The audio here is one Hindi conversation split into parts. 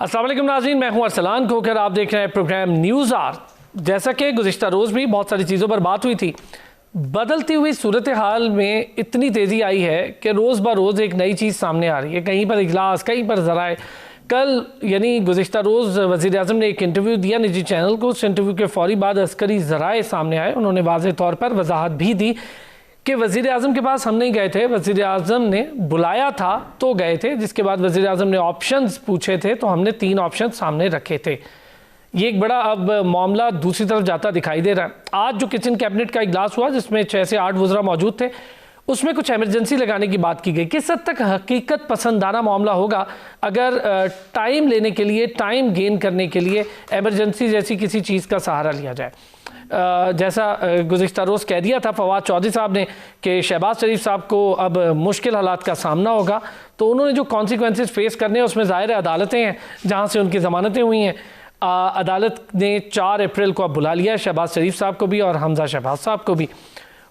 अस्सलाम वालेकुम नाज़रीन, मैं हूं अरसलान खोकर। आप देख रहे हैं प्रोग्राम न्यूज़ आर। जैसा कि गुज़िश्ता रोज़ भी बहुत सारी चीज़ों पर बात हुई थी, बदलती हुई सूरत हाल में इतनी तेज़ी आई है कि रोज़ ब रोज़ एक नई चीज़ सामने आ रही है। कहीं पर इजलास, कहीं पर ज़राए। कल यानी गुज़िश्ता रोज़ वज़ीर आज़म ने एक इंटरव्यू दिया निजी चैनल को। उस इंटरव्यू के फौरी बाद अस्करी ज़राए सामने आए। उन्होंने वाज़ेह तौर पर वजाहत भी दी कि वज़ीर आज़म के पास हम नहीं गए थे, वज़ीर आज़म ने बुलाया था तो गए थे। जिसके बाद वज़ीर आज़म ने ऑप्शंस पूछे थे तो हमने 3 ऑप्शन सामने रखे थे। ये एक बड़ा अब मामला दूसरी तरफ जाता दिखाई दे रहा है। आज जो किचन कैबिनेट का इजलास हुआ जिसमें 6 से 8 वज़रा मौजूद थे, उसमें कुछ एमरजेंसी लगाने की बात की गई। किस हद तक हकीकत पसंदाना मामला होगा अगर टाइम लेने के लिए, टाइम गेन करने के लिए एमरजेंसी जैसी किसी चीज़ का सहारा लिया जाए। जैसा गुज़िश्ता रोज़ कह दिया था फवाद चौधरी साहब ने कि शहबाज शरीफ साहब को अब मुश्किल हालात का सामना होगा, तो उन्होंने जो कॉन्सिक्वेंसेस फेस करने हैं उसमें ज़ाहिर अदालतें हैं जहाँ से उनकी ज़मानतें हुई हैं। अदालत ने 4 अप्रैल को अब बुला लिया है शहबाज शरीफ साहब को भी और हमजा शहबाज साहब को भी।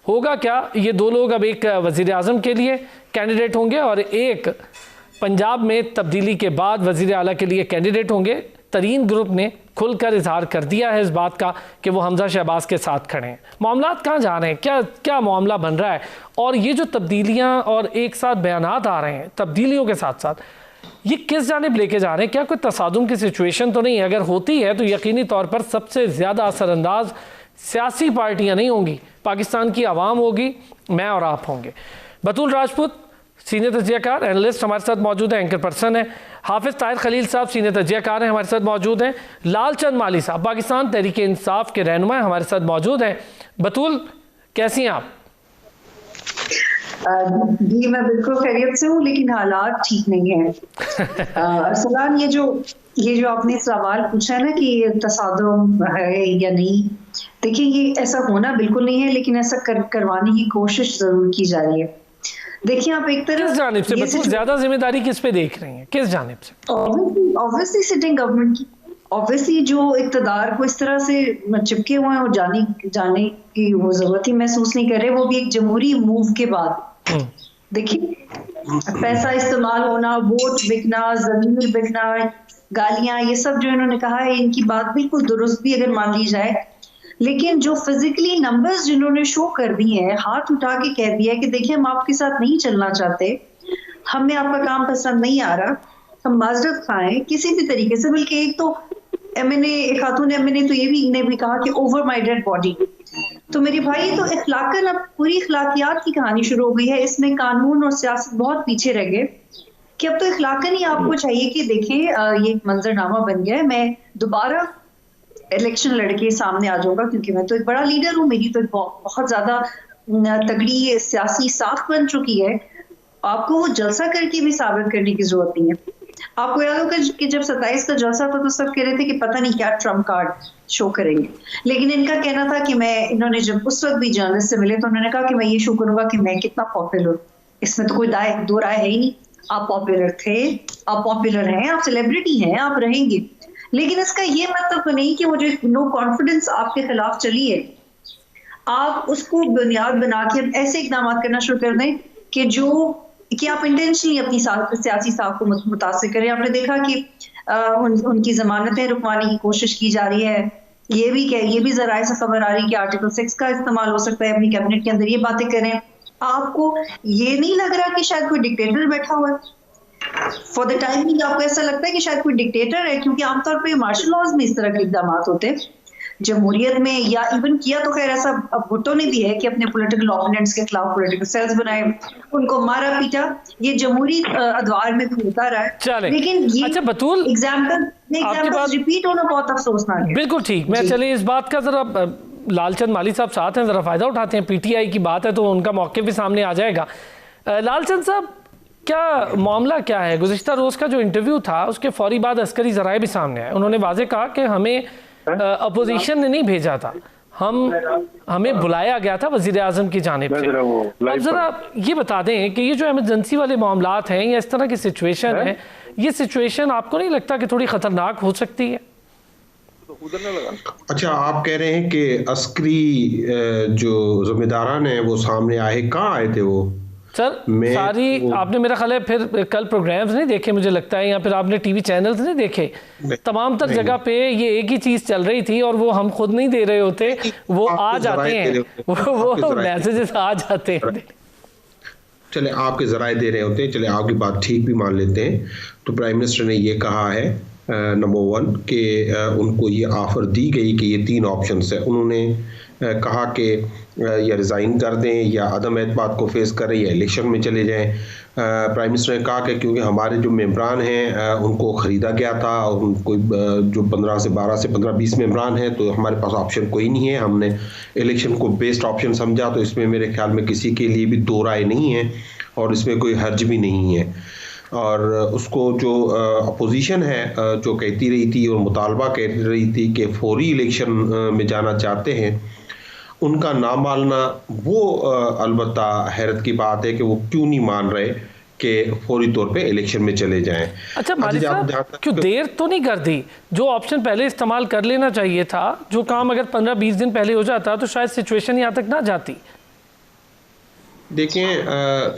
होगा क्या, ये 2 लोग अब एक वज़ीर आज़म के लिए कैंडिडेट होंगे और एक पंजाब में तब्दीली के बाद वज़ीर आला के लिए कैंडिडेट होंगे। तरीन ग्रुप ने खुलकर इजहार कर दिया है इस बात का कि वो हमजा शहबाज के साथ खड़े हैं। मामलात कहाँ जा रहे हैं, क्या क्या मामला बन रहा है, और ये जो तब्दीलियाँ और एक साथ बयानात आ रहे हैं तब्दीलियों के साथ साथ, ये किस जानिब लेके जा रहे हैं? क्या कोई तसादुम की सिचुएशन तो नहीं है? अगर होती है तो यकीनी तौर पर सबसे ज़्यादा असरअंदाज सियासी पार्टियाँ नहीं होंगी, पाकिस्तान की आवाम होगी, मैं और आप होंगे। बतूल राजपूत सीनियर तजियाकार एनालिस्ट हमारे साथ मौजूद है, एंकर पर्सन है। हाफिज़ ताहिर खलील साहब सीनियर तजियाकार हैं, हमारे साथ मौजूद हैं। लालचंद माली साहब पाकिस्तान तहरीक इंसाफ के रहनुमा हमारे साथ मौजूद हैं। बतूल, कैसी हैं आप? जी मैं बिल्कुल खैरियत से हूँ, लेकिन हालात ठीक नहीं है। अरसलान, ये जो आपने सवाल पूछा है ना कि ये तसादुम है या नहीं, देखिए ये ऐसा होना बिल्कुल नहीं है, लेकिन ऐसा करवाने की कोशिश जरूर की जा रही है। देखिए आप एक तरफ किस जानिब से बतूल ज़्यादा जिम्मेदारी किस पे देख रही हैं, किस जानिब से? ऑब्वियसली सिटिंग गवर्नमेंट की, ऑब्वियसली जो इक़्तिदार को इस तरह से चिपके हुए हैं और जाने की वो जरूरत ही महसूस नहीं कर रहे, वो भी एक जमहूरी मूव के बाद। देखिए पैसा इस्तेमाल होना, वोट बिकना, जमीन बिकना, गालियां, ये सब जो इन्होंने कहा है इनकी बात बिल्कुल दुरुस्त भी अगर मान ली जाए, लेकिन जो फिजिकली नंबर्स जिन्होंने शो कर दिए हैं, हाथ उठा के कह दिया है कि देखिए हम आपके साथ नहीं चलना चाहते, हमें आपका काम पसंद नहीं आ रहा, हम माजरत खाएं किसी भी तरीके से। बल्कि एक तो एक खातून एमएनए तो ये ने भी कहा कि ओवर माय डेड बॉडी। तो मेरे भाई, तो इखलाकन अब पूरी इखलाकियात की कहानी शुरू हो गई है। इसमें कानून और सियासत बहुत पीछे रह गए कि अब तो इखलाकन ही आपको चाहिए कि देखें ये मंजरनामा बन गया है, मैं दोबारा इलेक्शन लड़के सामने आ जाऊंगा क्योंकि मैं तो एक बड़ा लीडर हूँ, मेरी तो बहुत ज्यादा तगड़ी सियासी साख बन चुकी है। आपको वो जलसा करके भी साबित करने की जरूरत नहीं है। आपको याद होगा कि जब 27 का जलसा था तो सब कह रहे थे कि पता नहीं क्या ट्रम्प कार्ड शो करेंगे, लेकिन इनका कहना था कि इन्होंने जब उस वक्त भी जर्नलिस्ट से मिले तो उन्होंने कहा कि मैं ये शो करूंगा कि मैं कितना पॉपुलर, इसमें तो कोई दो राय है ही नहीं। आप पॉपुलर थे, आप पॉपुलर हैं, आप सेलिब्रिटी हैं, आप रहेंगे, लेकिन इसका ये मतलब नहीं कि वो जो नो कॉन्फिडेंस आपके खिलाफ चली है, आप उसको बुनियाद बना के ऐसे इकदाम करना शुरू कर दें कि आप इंटेंशनली अपनी सियासी साख को मुतासिर करें। आपने देखा कि उनकी जमानतें रुकवाने की कोशिश की जा रही है। ये भी जराए से खबर आ रही है कि आर्टिकल 6 का इस्तेमाल हो सकता है अपनी कैबिनेट के अंदर, ये बातें करें। आपको ये नहीं लग रहा कि शायद कोई डिक्टेटर बैठा हुआ है? फॉर द टाइम बिंग आपको ऐसा लगता है कि शायद कोई डिक्टेटर है, क्योंकि आमतौर पे मार्शल लॉज में इस तरह के इकदाम होते हैं जमहूरियत में, या इवन किया तो खैर ऐसा भुट्टो ने भी है कि अपने पॉलिटिकल ओपोनेंट्स के खिलाफ पॉलिटिकल सेल्स बनाए, उनको मारा पीटा, ये जमहूरी अदवार में भी होता रहा है। लेकिन ये अच्छा बतूल, एग्जाम्पल रिपीट होना बहुत अफसोसनाक है। बिल्कुल ठीक। मैं चले इस बात का जरा लालचंद माली साहब साथ हैं, जरा फायदा उठाते हैं। पीटीआई की बात है तो उनका मौके भी सामने आ जाएगा। लालचंद साहब, क्या मामला क्या है? गुज़िश्ता रोज़ का जो इंटरव्यू था उसके फौरी बाद अस्करी ज़राए भी सामने आए। उन्होंने वाज़ेह कहा कि हमें अपोजिशन ने नहीं भेजा था, हमें बुलाया गया था वज़ीर आज़म की जानिब से। अब ज़रा ये बता दें कि ये जो इमरजेंसी वाले मामलात हैं या इस तरह की सिचुएशन है, ये सिचुएशन आपको नहीं लगता कि थोड़ी ख़तरनाक हो सकती है? अच्छा, आप कह रहे हैं कि अस्करी जो जिम्मेदारान हैं वो सामने आए, कहाँ आए थे वो? सर सारी आपने मेरा ख्याल है फिर कल प्रोग्राम्स नहीं देखे मुझे लगता है, या फिर आपने टीवी चैनल्स नहीं देखे? तमाम तर जगह पे ये एक ही चीज चल रही थी और वो हम खुद नहीं दे रहे होते, वो आ जाते हैं, वो मैसेजेस आ जाते हैं। चले आपके जराए दे रहे होते हैं, चले आपकी बात ठीक भी मान लेते हैं। तो प्राइम मिनिस्टर ने ये कहा है नंबर 1 कि उनको ये ऑफर दी गई कि ये 3 ऑप्शंस है। उन्होंने कहा कि या रिज़ाइन कर दें या अदम एतमाद को फेस करें या इलेक्शन में चले जाएं। प्राइम मिनिस्टर ने कहा कि क्योंकि हमारे जो मेंबरान हैं उनको ख़रीदा गया था और उनको जो 15 से 15-20 मेंबरान हैं, तो हमारे पास ऑप्शन कोई नहीं है। हमने इलेक्शन को बेस्ट ऑप्शन समझा, तो इसमें मेरे ख्याल में किसी के लिए भी दो राय नहीं है और इसमें कोई हर्ज भी नहीं है। और उसको जो अपोजिशन है जो कहती रही थी और मुतालबा कह रही थी कि फौरी इलेक्शन में जाना चाहते हैं, उनका ना मानना वो अलबत्ता हैरत की बात है कि वो क्यों नहीं मान रहे कि फौरी तौर पे इलेक्शन में चले जाएं। अच्छा मालिक साहब, क्यों देर तो नहीं कर दी? जो ऑप्शन पहले इस्तेमाल कर लेना चाहिए था, जो काम अगर 15-20 दिन पहले हो जाता तो शायद सिचुएशन यहाँ तक ना जाती। देखें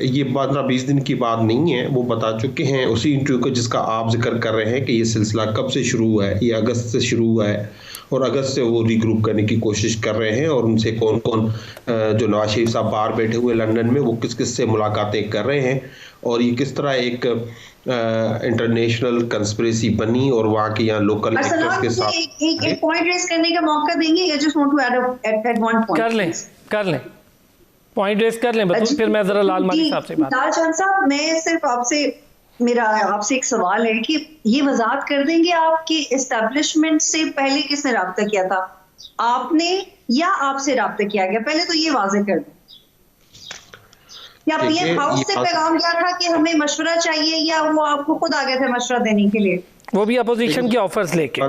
ये 15-20 दिन की बात नहीं है, वो बता चुके हैं उसी इंटरव्यू को जिसका आप जिक्र कर रहे हैं कि ये सिलसिला कब से शुरू हुआ है। ये अगस्त से शुरू हुआ है और अगस्त से वो रिग्रुप करने की कोशिश कर रहे हैं और उनसे कौन कौन जो नवाज शरीफ साहब बाहर बैठे हुए लंदन में, वो किस किस से मुलाकातें कर रहे हैं और ये किस तरह एक इंटरनेशनल कंस्पिरेसी बनी और वहाँ के यहाँ लोकल एक्टर्स के साथ एक पॉइंट रेज करने का मौका देंगे। I just want to add one point. कर लें पॉइंट रेस कर लें बतूल, फिर मैं जरा लाल मालिक साहब से बात। लाल चंद साहब, मैं सिर्फ आपसे एक सवाल है कि ये वजाहत कर देंगे आप कि एस्टैब्लिशमेंट से पहले किसने राब्ता किया था, आपने या आपसे राब्ता किया गया? पहले तो ये वाज़ेह कर दें। या पीएम हाउस से पैगाम गया था कि हमें मशवरा चाहिए, या वो आपको खुद आ गए थे मशवरा देने के लिए? वो भी अपोजिशन के ऑफर्स लेके।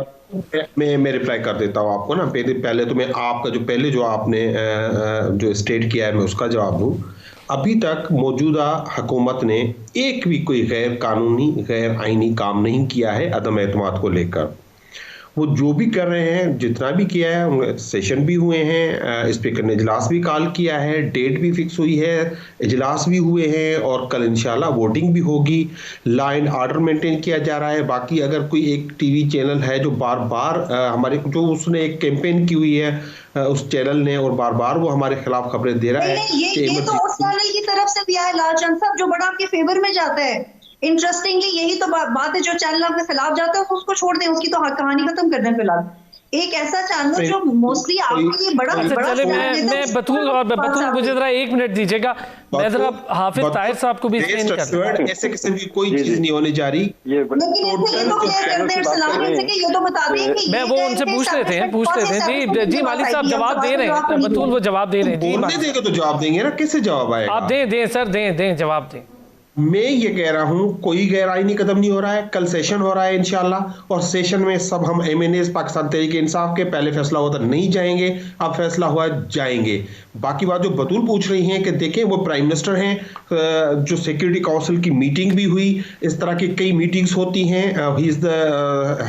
मैं रिप्लाई कर देता हूँ आपको ना। पहले तो मैं आपका जो आपने जो स्टेट किया है मैं उसका जवाब दूँ। अभी तक मौजूदा हुकूमत ने एक भी कोई गैर कानूनी गैर आईनी काम नहीं किया है अदम एतमाद को लेकर। वो जो भी कर रहे हैं, जितना भी किया है, सेशन भी हुए हैं, स्पीकर ने इजलास भी कॉल किया है, डेट भी फिक्स हुई है, इजलास भी हुए हैं और कल इंशाल्लाह वोटिंग भी होगी। लॉ एंड ऑर्डर मेंटेन किया जा रहा है। बाकी अगर कोई एक टीवी चैनल है जो बार बार हमारे जो उसने एक कैंपेन की हुई है उस चैनल ने और बार बार वो हमारे खिलाफ खबरें दे रहा है, ये तो उस चैनल की तरफ से भी आया लालचंद साहब, जो बड़ा आपके फेवर में जाता है। इंटरेस्टिंगली यही तो बात है, जो चैनल आपके खिलाफ जाता है उसको छोड़ दें, उसकी तो कहानी खत्म कर दें। फिलहाल एक ऐसा चैनल जो मोस्टली आपके लिए बड़ा मैं बतूल मुझे जरा 1 मिनट दीजिएगा, मैं जरा हाफिज ताहिर साहब को भी ऐसे किसी भी कोई चीज नहीं होने जा रही। मैं वो उनसे पूछ रहे थे जी मालिक साहब जवाब दे रहे हैं, बतूल वो जवाब दे रहे हैं। बोलने देगा तो जवाब देंगे ना, कैसे जवाब आएगा? आप दें सर, दें जवाब दें। मैं ये कह रहा हूं कोई गैर आईनी कदम नहीं हो रहा है। कल सेशन हो रहा है इंशाल्लाह और सेशन में सब हम एमएनएस पाकिस्तान तहरीक इंसाफ के पहले फैसला होता नहीं जाएंगे, अब फैसला हुआ जाएंगे। बाकी बात जो बतूल पूछ रही हैं कि देखें वो प्राइम मिनिस्टर हैं, जो सिक्योरिटी काउंसिल की मीटिंग भी हुई, इस तरह की कई मीटिंग्स होती हैं, he is the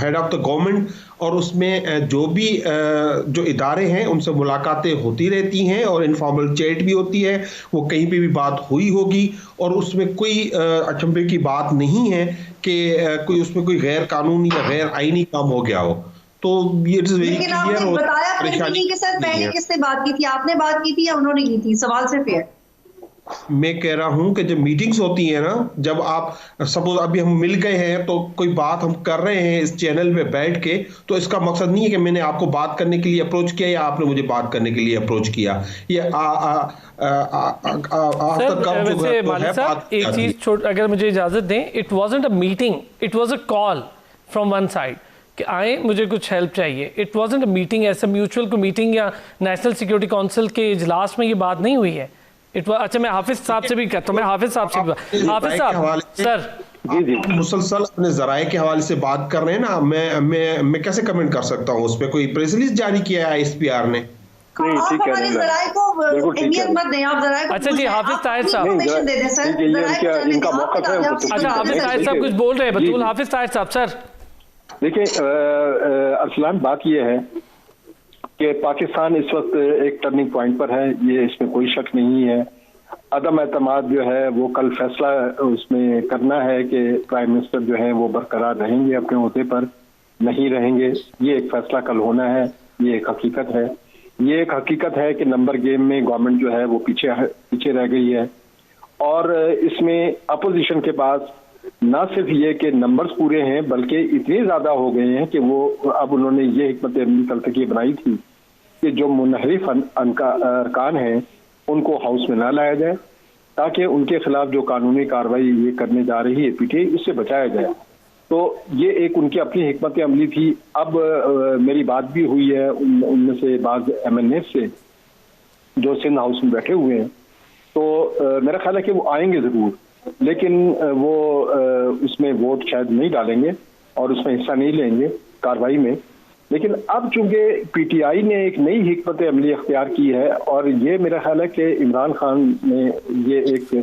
head of the government और उसमें जो भी जो इदारे हैं उनसे मुलाकातें होती रहती हैं और इनफॉर्मल चैट भी होती है। वो कहीं पे भी बात हुई होगी और उसमें कोई अचंभे की बात नहीं है कि कोई उसमें कोई गैर कानूनी या गैर आईनी काम हो गया हो। तो ये इट्स वेरी क्लियर। और परेशानी के साथ पहले किसने बात की थी, आपने बात की थी या उन्होंने की थी? सवाल सिर्फ है। मैं कह रहा हूं कि जब मीटिंग्स होती है ना, जब आप सपोज अभी हम मिल गए हैं तो कोई बात हम कर रहे हैं इस चैनल पे बैठ के, तो इसका मकसद नहीं है कि मैंने आपको बात करने के लिए अप्रोच किया या आपने मुझे बात करने के लिए अप्रोच किया। ये एक चीज अगर मुझे इजाजत दें, it wasn't a meeting, it was a call from one side कि आए मुझे कुछ हेल्प चाहिए। इट वाजंट अ मीटिंग, ऐसा म्यूचुअल को मीटिंग या नेशनल सिक्योरिटी काउंसिल के इजलास में ये बात नहीं हुई है। अच्छा मैं हाफिज साहब से भी करता हूँ, हाफिज साहब सर जी मुसलसल अपने जराए के हवाले से बात कर रहे हैं ना, मैं कैसे कमेंट कर सकता हूँ? उस पर कोई प्रेस रिलीज जारी किया है आईएसपीआर ने? अच्छा जी हाफिज ताहिर साहब, अच्छा हाफिज ताहिर साहब कुछ बोल रहे हैं बतूल। हाफिज ताहिर साहब सर देखिए अरसलान, बात यह है कि पाकिस्तान इस वक्त एक टर्निंग पॉइंट पर है, ये इसमें कोई शक नहीं है। अदम एतमाद जो है वो कल फैसला उसमें करना है कि प्राइम मिनिस्टर जो है वो बरकरार रहेंगे अपने ओहदे पर, नहीं रहेंगे। ये एक फैसला कल होना है, ये एक हकीकत है। ये एक हकीकत है कि नंबर गेम में गवर्नमेंट जो है वो पीछे रह गई है, और इसमें अपोजिशन के पास ना सिर्फ ये कि नंबर्स पूरे हैं, बल्कि इतने ज्यादा हो गए हैं कि वो अब उन्होंने ये हिकमत अमली कल तक ये बनाई थी कि जो मुनहरिफ अरकान हैं उनको हाउस में ना लाया जाए, ताकि उनके खिलाफ जो कानूनी कार्रवाई ये करने जा रही है पीटीआई, उससे बचाया जाए। तो ये एक उनकी अपनी हिकमत अमली थी। अब मेरी बात भी हुई है उनमें से बाज MNF से जो सिंध हाउस में बैठे हुए हैं, तो मेरा ख्याल है कि वो आएंगे जरूर, लेकिन वो उसमें वोट शायद नहीं डालेंगे और उसमें हिस्सा नहीं लेंगे कार्रवाई में। लेकिन अब चूंकि पीटीआई ने एक नई हिकमत अमली अख्तियार की है, और ये मेरा ख्याल है कि इमरान खान ने ये एक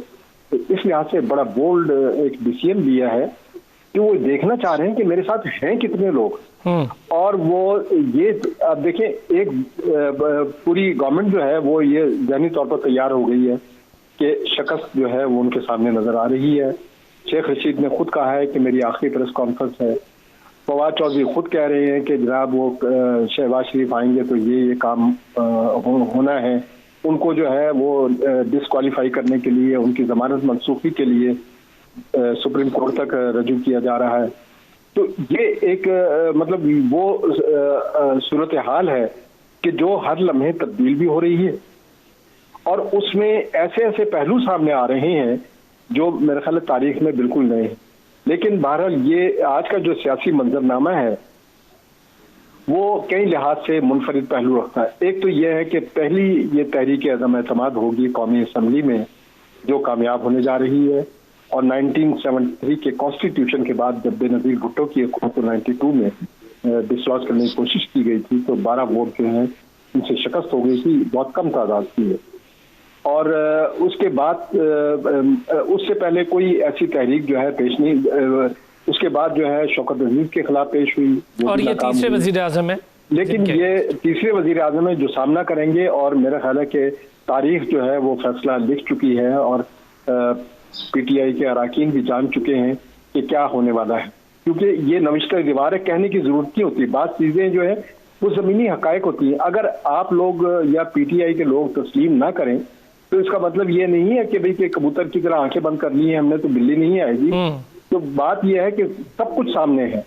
इस लिहाज से बड़ा बोल्ड एक डिसीजन लिया है कि वो देखना चाह रहे हैं कि मेरे साथ हैं कितने लोग, और वो ये अब देखें, एक पूरी गवर्नमेंट जो है वो ये ज़हनी तौर पर तैयार हो गई है कि शिकस्त जो है वो उनके सामने नजर आ रही है। शेख रशीद ने खुद कहा है कि मेरी आखिरी प्रेस कॉन्फ्रेंस है। फवाद चौधरी खुद कह रहे हैं कि जनाब वो शहबाज शरीफ आएंगे तो ये काम होना है। उनको जो है वो डिस्क्वालीफाई करने के लिए, उनकी जमानत मनसूखी के लिए सुप्रीम कोर्ट तक रजू किया जा रहा है। तो ये एक मतलब वो सूरत हाल है कि जो हर लम्हे तब्दील भी हो रही है, और उसमें ऐसे ऐसे पहलू सामने आ रहे हैं जो मेरे ख्याल तारीख में बिल्कुल नए हैं। लेकिन बहरहाल ये आज का जो सियासी मंजरनामा है वो कई लिहाज से मुनफरिद पहलू रखता है। एक तो यह है कि पहली ये तहरीक अदम एतमाद होगी कौमी असम्बली में, जो कामयाब होने जा रही है, और 1973 के कॉन्स्टिट्यूशन के बाद जब बेनज़ीर भुट्टो की हुकूमत 92 में डिसलॉज करने की कोशिश की गई थी, तो 12 वोट जो हैं उनसे शिकस्त हो गई थी, बहुत कम तादाद की है। और उसके बाद उससे पहले कोई ऐसी तहरीक जो है पेश नहीं, उसके बाद जो है शौकत अजीज के खिलाफ पेश हुई, और ये तीसरे वजीर आजम है। लेकिन ये तीसरे वजीर आजम है जो सामना करेंगे, और मेरा ख्याल है कि तारीख जो है वो फैसला लिख चुकी है, और पीटीआई के अराकीन भी जान चुके हैं कि क्या होने वाला है। क्योंकि ये नविश्ता दीवार है, कहने की जरूरत नहीं होती, बात चीजें जो है वो जमीनी हकायक होती हैं। अगर आप लोग या पीटीआई के लोग तस्लीम ना करें तो इसका मतलब ये नहीं है कि भाई कि कबूतर की तरह आंखें बंद कर ली हैं हमने तो बिल्ली नहीं आएगी। तो बात यह है कि सब कुछ सामने है,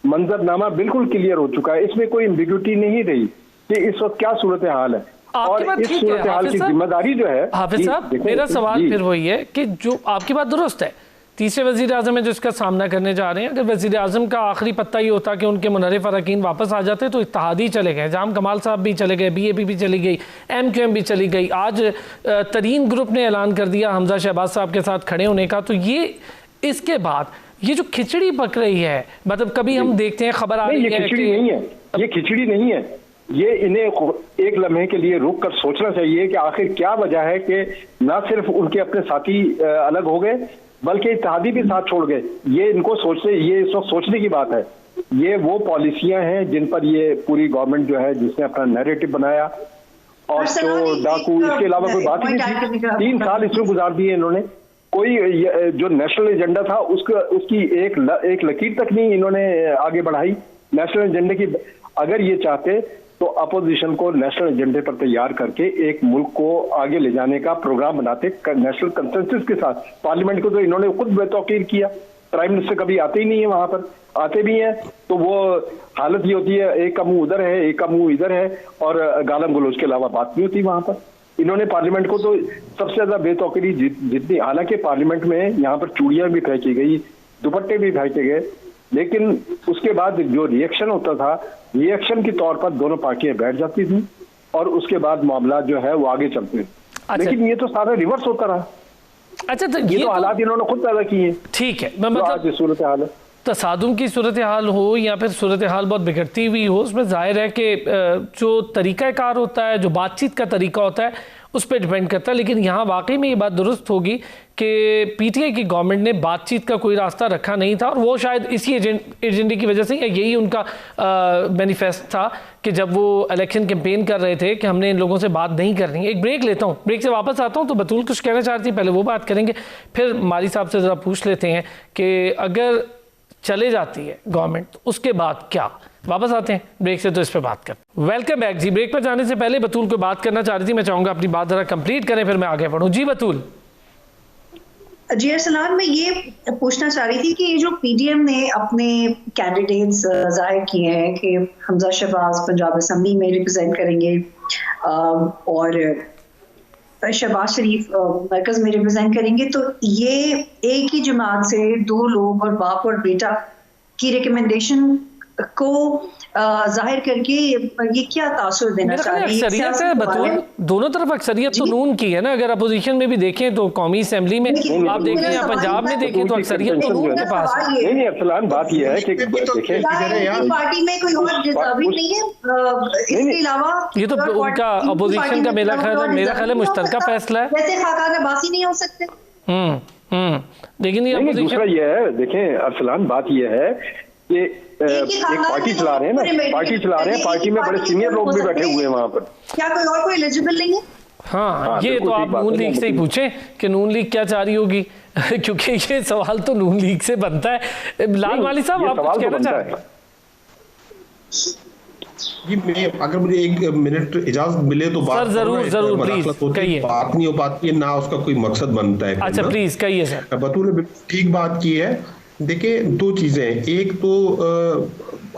मंजरनामा बिल्कुल क्लियर हो चुका है, इसमें कोई एम्बिग्यूटी नहीं रही कि इस वक्त क्या सूरत हाल है, और इस सूरत हाल की जिम्मेदारी जो है। हाफिज साहब, मेरा सवाल फिर वही है कि जो आपकी बात दुरुस्त है, तीसरे वजीर आजम है जो इसका सामना करने जा रहे हैं। अगर वजीर आजम का आखिरी पत्ता ही होता कि उनके मुनहरिफ अरकान वापस आ जाते तो इत्तेहादी चले गए, जाम कमाल साहब भी चले गए, BAP भी चली गई, MQM भी चली गई, आज तरीन ग्रुप ने ऐलान कर दिया हमजा शहबाज साहब के साथ खड़े होने का। तो ये इसके बाद ये जो खिचड़ी पक रही है, मतलब कभी हम देखते हैं खबर आ रही है, ये खिचड़ी नहीं है, ये खिचड़ी नहीं है, ये इन्हें एक लम्हे के लिए रुक कर सोचना चाहिए कि आखिर क्या वजह है कि ना सिर्फ उनके अपने साथी अलग हो गए बल्कि इत्तेहादी भी साथ छोड़ गए। ये इनको ये इस वक्त सोचने की बात है। ये वो पॉलिसियां हैं जिन पर ये पूरी गवर्नमेंट जो है जिसने अपना नैरेटिव बनाया, और तो डाकू, इसके अलावा कोई बात ही नहीं थी। 3 साल इसमें गुजार दिए इन्होंने, कोई जो नेशनल एजेंडा था उसकी एक लकीर तक नहीं इन्होंने आगे बढ़ाई नेशनल एजेंडे की। अगर ये चाहते तो अपोजिशन को नेशनल एजेंडे पर तैयार करके एक मुल्क को आगे ले जाने का प्रोग्राम बनाते नेशनल कंसेंसस के साथ। पार्लियामेंट को तो इन्होंने खुद बेतौकीर किया, प्राइम मिनिस्टर कभी आते ही नहीं है वहां पर, आते भी हैं तो वो हालत ये होती है एक का मुंह उधर है एक का मुंह इधर है, और गालम गलोच के अलावा बात नहीं होती वहां पर। इन्होंने पार्लियामेंट को तो सबसे ज्यादा बेतौकीरी जितनी, हालांकि पार्लियामेंट में यहाँ पर चूड़ियां भी फेंकी गई, दुपट्टे भी फेंके गए, लेकिन उसके बाद जो रिएक्शन होता था, रिएक्शन के तौर पर दोनों पार्टियां बैठ जाती थी और उसके बाद मामला जो है वो आगे चलते हैं। अच्छा। लेकिन ये तो सारा रिवर्स होता रहा। अच्छा, तो ये तो हालात इन्होंने खुद पैदा किए। ठीक है, मतलब सूरत हाल है, तसादुम की सूरत हाल हो या फिर सूरत हाल बहुत बिगड़ती हुई हो, उसमें जाहिर है कि जो तरीक़ाकार होता है, जो बातचीत का तरीका होता है, उस पर डिपेंड करता है। लेकिन यहाँ वाकई में ये बात दुरुस्त होगी कि पीटीआई की गवर्नमेंट ने बातचीत का कोई रास्ता रखा नहीं था, और वो शायद इसी एजेंडे की वजह से, या यही उनका मैनिफेस्ट था कि जब वो इलेक्शन कैंपेन कर रहे थे कि हमने इन लोगों से बात नहीं करनी है। एक ब्रेक लेता हूँ, ब्रेक से वापस आता हूँ तो बतूल कुछ कहना चाहती है, पहले वो बात करेंगे, फिर माली साहब से ज़रा पूछ लेते हैं कि अगर चले जाती है गवर्नमेंट तो उसके बाद क्या। वापस आते हैं ब्रेक से तो इस पर बात कर। वेलकम बैक जी। ब्रेक पर जाने से पहले बतूल को बात करना चाह रही थी, मैं चाहूँगा अपनी बात ज़रा कंप्लीट करें फिर मैं आगे बढ़ूँ। जी बतूल। जी अरसलान, मैं ये पूछना चाह रही थी कि ये जो पीडीएम ने अपने कैंडिडेट्स जाहिर किए हैं कि हमजा शहबाज पंजाब असेंबली में रिप्रेजेंट करेंगे और शहबाज शरीफ मरकज में रिप्रेजेंट करेंगे, तो ये एक ही जमात से दो लोग और बाप और बेटा की रिकमेंडेशन को जाहिर करके ये क्या तासुर देना चाह रही है? अक्सरियत है बतूल, दोनों तरफ अक्सरियत तो नून की है ना। अगर अपोजिशन में भी देखें तो कौमी असेंबली में आप देखें या पंजाब में देखें तो अक्सरियत तो नून के पास है। नहीं अरसलान, बात यह है कि देखें पार्टी में कोई और डिजर्विंग नहीं है इसके अलावा। ये तो उनका अपोजिशन का मेरा ख्याल है मुश्तरका फैसला है, वैसे खाकान अब्बासी नहीं हो सकते। लेकिन ये दूसरा ये है, देखें अरसलान, बात यह है कि एक पार्टी चला रहे हैं ना, पार्टी में बड़े सीनियर लोग भी बैठे हुए हैं वहाँ पर। क्या कोई और कोई एलिजिबल नहीं है? हाँ, ये तो आप नून लीग से ही पूछें कि नून लीग क्या चाह रही होगी क्योंकि ये सवाल तो नून लीग से बनता है। लाल वाली साहब, आप कुछ कहना चाह रहे हैं? जी मैं अगर मुझे एक मिनट इजाजत मिले तो बात जरूर प्लीज कहिए। बात नहीं हो पाती है ना, उसका कोई मकसद बनता है। अच्छा प्लीज कहिए सर। बतूल ने ठीक बात की है। देखिए दो चीजें, एक तो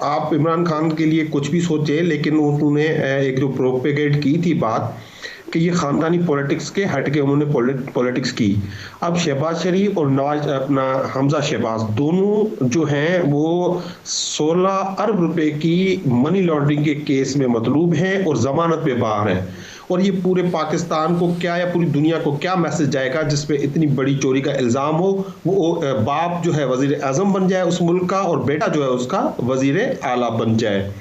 आप इमरान खान के लिए कुछ भी सोचे, लेकिन उन्होंने एक जो प्रोपेगेट की थी बात कि ये खानदानी पॉलिटिक्स के हट के उन्होंने पॉलिटिक्स की। अब शहबाज शरीफ और नवाज अपना हमजा शहबाज दोनों जो हैं वो 16 अरब रुपए की मनी लॉन्ड्रिंग के केस में मतलूब हैं और जमानत पे बाहर हैं। और ये पूरे पाकिस्तान को क्या या पूरी दुनिया को क्या मैसेज जाएगा जिसपे इतनी बड़ी चोरी का इल्जाम हो। वो बाप जो है वजीर आजम बन जाए उस मुल्क का और बेटा जो है उसका वजीर आला बन जाए।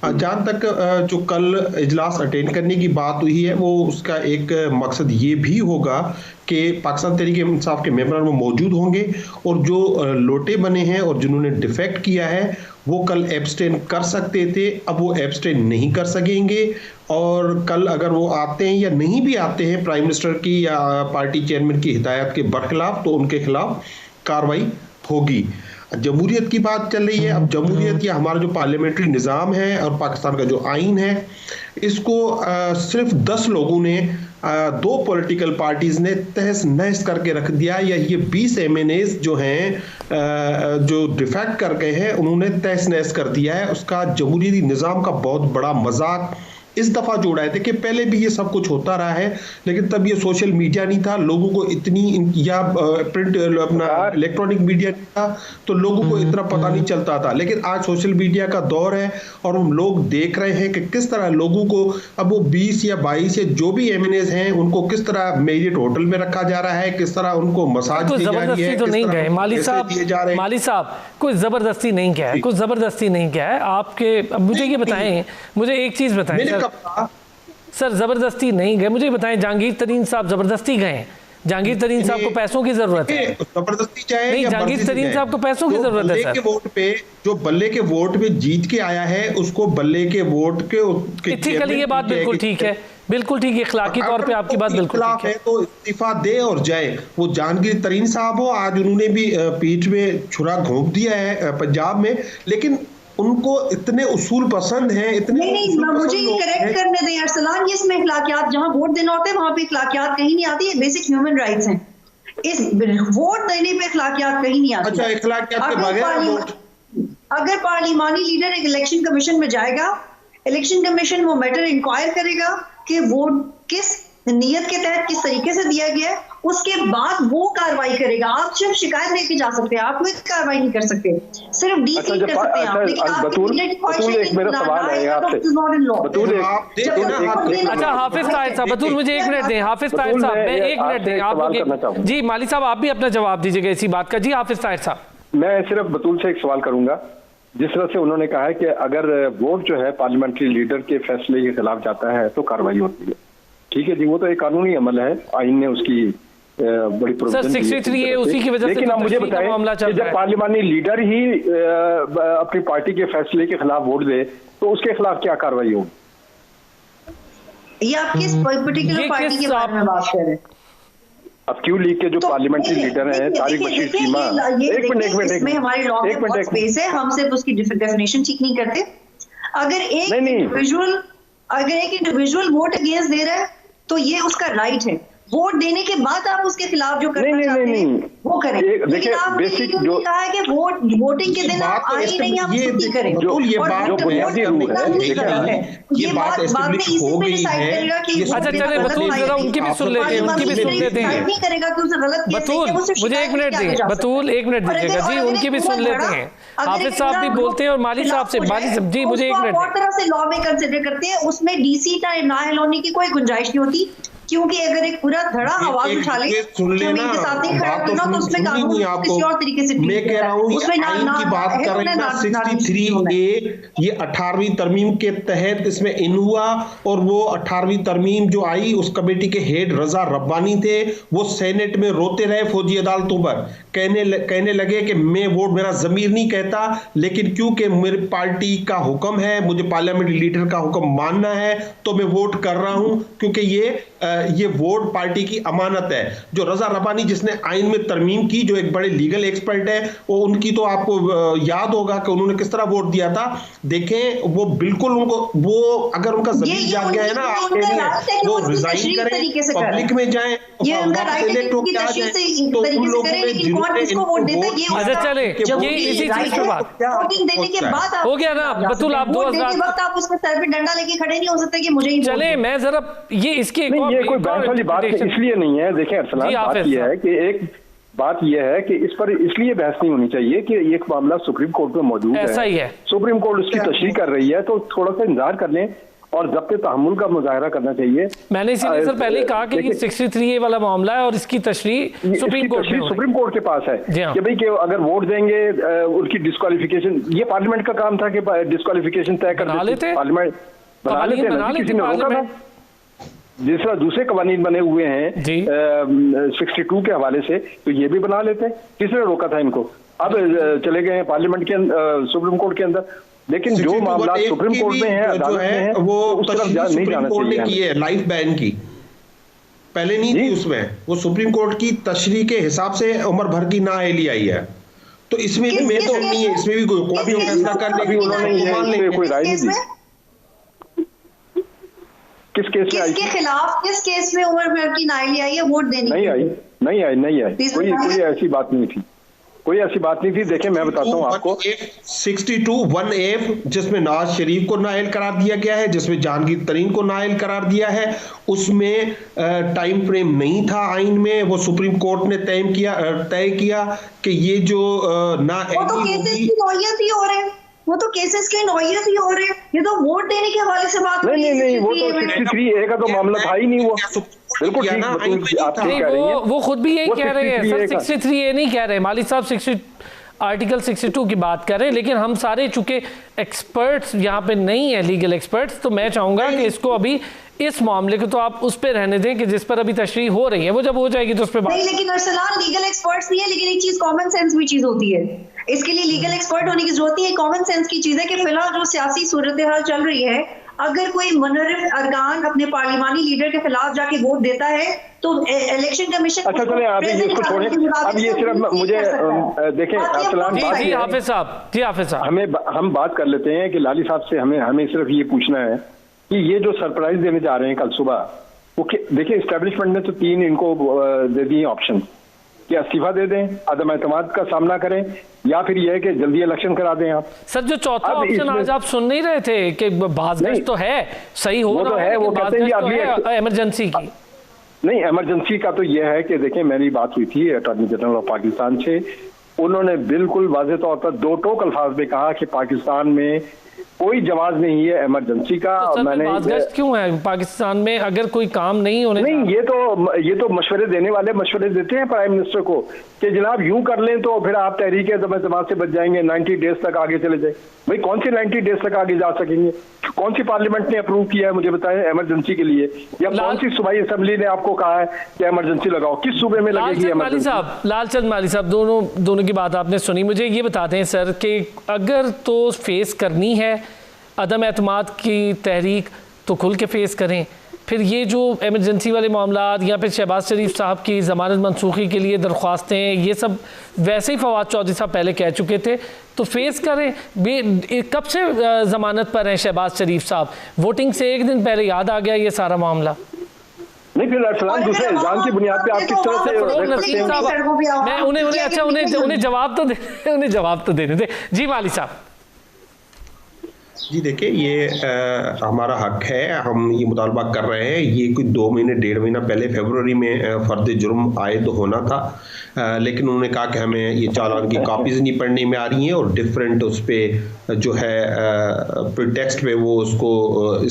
जहाँ तक जो कल इजलास अटेंड करने की बात हुई है, वो उसका एक मकसद ये भी होगा कि पाकिस्तान तहरीक इंसाफ के मेंबर वो मौजूद होंगे और जो लोटे बने हैं और जिन्होंने डिफेक्ट किया है वो कल एब्सटेन कर सकते थे, अब वो एब्सटेन नहीं कर सकेंगे। और कल अगर वो आते हैं या नहीं भी आते हैं प्राइम मिनिस्टर की या पार्टी चेयरमैन की हिदायत के बरखिलाफ, तो उनके खिलाफ कार्रवाई होगी। जमहूरियत की बात चल रही है। अब जमहूरियत या हमारा जो पार्लियामेंट्री निज़ाम है और पाकिस्तान का जो आइन है, इसको सिर्फ 10 लोगों ने, 2 पॉलिटिकल पार्टीज ने तहस नहस करके रख दिया, या ये 20 MNAs जो हैं जो डिफेक्ट कर गए हैं उन्होंने तहस नहस कर दिया है। उसका जमहूरी निज़ाम का बहुत बड़ा मजाक इस दफा जोड़ा है। देखिए पहले भी ये सब कुछ होता रहा है, लेकिन तब ये सोशल मीडिया नहीं था, लोगों को इतनी या प्रिंट अपना इलेक्ट्रॉनिक मीडिया नहीं था, तो लोगों को इतना पता नहीं चलता था। लेकिन आज सोशल मीडिया का दौर है और हम लोग देख रहे हैं कि किस तरह लोगों को, अब वो 20 या 22 या जो भी MNAs हैं उनको किस तरह मेरिट होटल में रखा जा रहा है, किस तरह उनको मसाज दी जा रही है। तो नहीं गए माली साहब, कोई जबरदस्ती नहीं किया है, कुछ जबरदस्ती नहीं किया है आपके। अब मुझे ये बताएं, मुझे एक चीज बताएं सर, जबरदस्ती नहीं गए, मुझे बताएं जहांगीर तरीन साहब जबरदस्ती गए हैं? जहांगीर तरीन साहब को पैसों की जरूरत है, जबरदस्ती चाहे नहीं, जहांगीर तरीन साहब को पैसों की जरूरत है सर। वोट पे जो बल्ले के वोट पे जीत के आया है उसको बल्ले के वोट के इथिकली ये बात बिल्कुल ठीक है, बिल्कुल ठीक है, इखलाकी तौर पे आपकी बात बिल्कुल ठीक है। तो इस्तीफा दे और जाए। वो जहांगीर तरीन साहब हो, आज उन्होंने भी पीठ में छुरा घोंप दिया है पंजाब में, लेकिन उनको इतने उसूल पसंद हैं, इतने नहीं, मुझे ये करेक्ट करने दें अरसलान, ये इसमें इखलाकियात, जहां वोट देना होता है वहां पे इखलाकियात कहीं नहीं आती है, बेसिक ह्यूमन राइट्स हैं। इस वोट देने पे इखलाकियात कहीं नहीं आती। अच्छा, इखलाकियात के बगैर अगर पार्लिमानी लीडर एक इलेक्शन कमीशन में जाएगा, इलेक्शन कमीशन वो मैटर इंक्वायर करेगा कि वोट किस नियत के तहत किस तरीके से दिया गया है, उसके बाद वो कार्रवाई करेगा। आप सिर्फ शिकायत लेके जा सकते हैं, आप कोई कार्रवाई नहीं कर सकते, सिर्फ डीसी कर सकते हैं आप। लेकिन अच्छा हाफिज ताहिर साहब, बतूल मुझे 1 मिनट दें, हाफिज ताहिर साहब मैं 1 मिनट दें आप लोग। जी माली साहब आप भी अपना जवाब दीजिएगा इसी बात का। जी हाफिज ताहिर साहब, मैं सिर्फ बतूल से एक सवाल करूंगा। जिस तरह से उन्होंने कहा है कि अगर वोट जो है पार्लियामेंट्री लीडर के फैसले के खिलाफ जाता है तो कार्रवाई होती है, ठीक है जी, वो तो एक कानूनी अमल है, आइन ने उसकी बड़ी सर 63 है, उसी की वजह से लेकिन आप मुझे बताएं कि जब पार्लियामानी लीडर ही अपनी पार्टी के फैसले के खिलाफ वोट दे तो उसके खिलाफ क्या कार्रवाई होगी? ये आप किस पर्टिकुलर पार्टी के बारे में बात कर रहे हैं? अब क्यों लीग के जो पार्लियामेंटल लीडर हैं तारिक बशीर चीमा, एक मिनट इसमें हमारे लॉ में बहुत स्पेस है, हम सिर्फ उसकी डेफिनेशन ठीक नहीं करते। अगर एक इंडिविजुअल वोट अगेंस्ट दे रहा है तो ये उसका राइट है, वोट देने के बाद आप उसके खिलाफ जो करना चाहते हैं वो करें। लेकिन आपने कहा है कि वोटिंग के दिन आप आए नहीं, आप छुट्टी करें। ये बात जो बुनियादी रूल है, ये बात एस्टैब्लिश हो गई है। अच्छा चले बतूल जरा उनकी भी सुन लेते हैं, उनकी भी सुन लेते हैं। नहीं करेगा कि उसे गलत केस है, बतूल मुझे 1 मिनट दीजिए, बतूल 1 मिनट दीजिएगा जी, उनकी भी सुन लेते हैं। हाफिज साहब भी बोलते हैं और माली साहब से, माली साहब जी मुझे 1 मिनट और तरह से लॉ में कंसिडर करते हैं, उसमें डीसी ना होने की कोई गुंजाइश नहीं होती, क्योंकि अगर एक पूरा धड़ा आवाज उठा ले जमीन के साथ नहीं खड़ा करना तो उसमें कानून किसी और तरीके से मैं कह रहा हूँ आइन की बात कर रहे हैं 63A, ये 18वीं तरमीम के तहत इसमें इन हुआ और वो 18वीं तरमीम जो आई उस कमेटी के हेड रजा रब्बानी थे, वो सेनेट में रोते रहे फौजी अदालतों पर, कहने लगे कि मैं वोट, मेरा जमीर नहीं कहता, लेकिन क्योंकि मेरी पार्टी का हुक्म है, मुझे पार्लियामेंट्री लीडर का हुक्म मानना है तो मैं वोट कर रहा हूं, क्योंकि ये वोट पार्टी की अमानत है। जो रजा रब्बानी जिसने आइन में तरमीम की, जो एक बड़े लीगल एक्सपर्ट है, वो उनकी तो आपको याद होगा कि उन्होंने किस तरह वोट दिया था। देखें वो बिल्कुल उनको, वो अगर उनका जमीर जाग गया है ना आपके लिए, वो रिजाइन करें, पब्लिक में जाएं, इलेक्ट होकर आ जाए, तो उन लोगों ने जिन्होंने इनको वोट अच्छा चले ये इसी चीज पे बात देने के बाद हो गया ना बतूल, आप 2000 आप उसके सर पे डंडा लेके खड़े नहीं हो सकते कि मुझे ही चले। मैं जरा ये इसके ये कोई बहस वाली बात इसलिए नहीं है। देखें अरसलान, बात यह है कि एक बात यह है कि इस पर इसलिए बहस नहीं होनी चाहिए कि एक मामला सुप्रीम कोर्ट में मौजूद है, ऐसा ही है, सुप्रीम कोर्ट उसकी तशरीह कर रही है, तो थोड़ा सा इंतजार कर लें और जब्त तहम्मुल का मुजाहरा करना चाहिए। मैंने इसीलिए सर पहले कहा कि ये 63A वाला मामला है और इसकी तशरीह सुप्रीम कोर्ट के पास है कि भाई कि अगर वोट देंगे उनकी डिस्क्वालिफिकेशन, ये पार्लियामेंट का काम था कि डिस्क्वालिफिकेशन तय कर देते, पार्लियामेंट बना लेते हैं, किसी ने रोका था। जिस तरह दूसरे कवानीन बने हुए हैं 62 के हवाले से, तो ये भी बना लेते हैं, किसने रोका था इनको? अब चले गए हैं पार्लियामेंट के सुप्रीम कोर्ट के अंदर, लेकिन जो मामला सुप्रीम कोर्ट में है, अदालत में है, वो उस तरफ नहीं जाना चाहिए। लाइफ बैन की पहले नहीं थी उसमें, वो सुप्रीम कोर्ट की तशरीह के हिसाब से उम्र भर की नाअहली आई है, तो इसमें भी मैं तो नहीं है, इसमें भी कोई फैसला करने की उन्होंने कोई राय नहीं दी। किस केस में आई? किसके खिलाफ, किस केस में उम्र भर की नाअहली आई है वोट देने? नहीं आई, कोई ऐसी बात नहीं थी, कोई ऐसी बात नहीं थी। देखें मैं बताता हूं आपको, 62(1)(a) जिसमें नवाज शरीफ को नाअहल करार दिया गया है, जिसमें जहांगीर तरीन को नाअहल करार दिया है, उसमें टाइम फ्रेम नहीं था आइन में, वो सुप्रीम कोर्ट ने तय किया कि ये जो वो तो केसेस की नौयत ही हो रहे हैं, ये तो वोट देने के हवाले से बात नहीं, वो तो 63A का तो मामला था ही नहीं, वो बिल्कुल ठीक आप कह रही हैं। वो खुद भी यही कह रहे हैं सर, 63A नहीं कह रहे, मालिक साहब आर्टिकल 62 की बात कर रहे हैं, लेकिन हम सारे चूंकि एक्सपर्ट्स यहाँ पे नहीं है, लीगल एक्सपर्ट्स, तो मैं चाहूंगा कि इसको अभी इस मामले को तो आप उस पे रहने दें कि जिस पर अभी तशरीह हो रही है, वो जब हो जाएगी तो उस पर बात नहीं। लेकिन अरसलान लीगल एक्सपर्ट्स नहीं है, लेकिन एक चीज कॉमन सेंस भी चीज होती है, इसके लिए लीगल एक्सपर्ट होने की जरूरत नहीं है। कॉमन सेंस की चीज है कि फिलहाल जो सियासी सूरत हाल चल रही है, अगर कोई मुनर्रिफ अरकान अपने पार्लियामानी लीडर के खिलाफ जाके वोट देता है तो इलेक्शन कमीशन, अच्छा चले आप इसको छोड़ें, अब ये सिर्फ मुझे देखें अरसलान, जी हाफिज साहब, हम बात कर लेते हैं कि लाली साहब से हमें सिर्फ ये पूछना है कि ये जो सरप्राइज देने जा रहे हैं कल सुबह, वो देखिए एस्टेब्लिशमेंट ने तो 3 इनको दे दिए ऑप्शन कि इस्तीफा दे दें, अदम एतमाद का सामना करें, या फिर यह है कि जल्दी इलेक्शन करा दें आप। सर जो चौथा ऑप्शन आज आप सुन नहीं रहे थे कि बाज़गश्त तो है, सही हो रहा है, वो कहते हैं इमरजेंसी की नहीं, इमरजेंसी का तो यह है कि देखें मेरी बात हुई थी अटॉर्नी जनरल ऑफ पाकिस्तान से, उन्होंने बिल्कुल वाज़ेह तौर पर 2 टोक अल्फाज में कहा कि पाकिस्तान में कोई जवाब नहीं है इमरजेंसी का। तो सर मैंने बाज़गश्त क्यों है पाकिस्तान में अगर कोई काम नहीं होने? नहीं, ये तो मशवरे देने वाले मशवरे देते हैं प्राइम मिनिस्टर को कि जनाब यूं कर लें तो फिर आप तहरीक जमात से बच जाएंगे, 90 डेज तक आगे चले जाए। भाई कौन सी 90 डेज तक आगे जा सकेंगे? कौन सी पार्लियामेंट ने अप्रूव किया है मुझे बताएं इमरजेंसी के लिए, या कौन सी सूबाई असेंबली ने आपको कहा है कि इमरजेंसी लगाओ? किस सूबे में लगेगी इमरजेंसी? लालचंद माली साहब, दोनों की बात आपने सुनी। मुझे ये बता दें सर कि अगर तो फेस करनी है अदम एतमाद की तहरीक तो खुल के फेस करें, फिर ये जो एमरजेंसी वाले मामलात या फिर शहबाज शरीफ साहब की ज़मानत मनसूखी के लिए दरख्वास्तें, ये सब वैसे ही फवाद चौधरी साहब पहले कह चुके थे, तो फेस करें। कब से ज़मानत पर हैं शहबाज शरीफ साहब? वोटिंग से एक दिन पहले याद आ गया ये सारा मामला। नहीं, फिर अरसलान दूसरे इल्जाम की बुनियाद पे आप किस तरह से रख सकते हैं? मैं उन्हें जवाब तो देने दे। जी माली साहब। जी देखिए, ये हमारा हक है, हम ये मुतालबा कर रहे हैं। ये कोई 2 महीने 1.5 महीना पहले फरवरी में फर्द जुर्म आयद होना था, लेकिन उन्होंने कहा कि हमें ये चालान की कापीज़ नहीं पढ़ने में आ रही हैं और डिफरेंट उस पर जो है प्रीटेक्स्ट पे वो उसको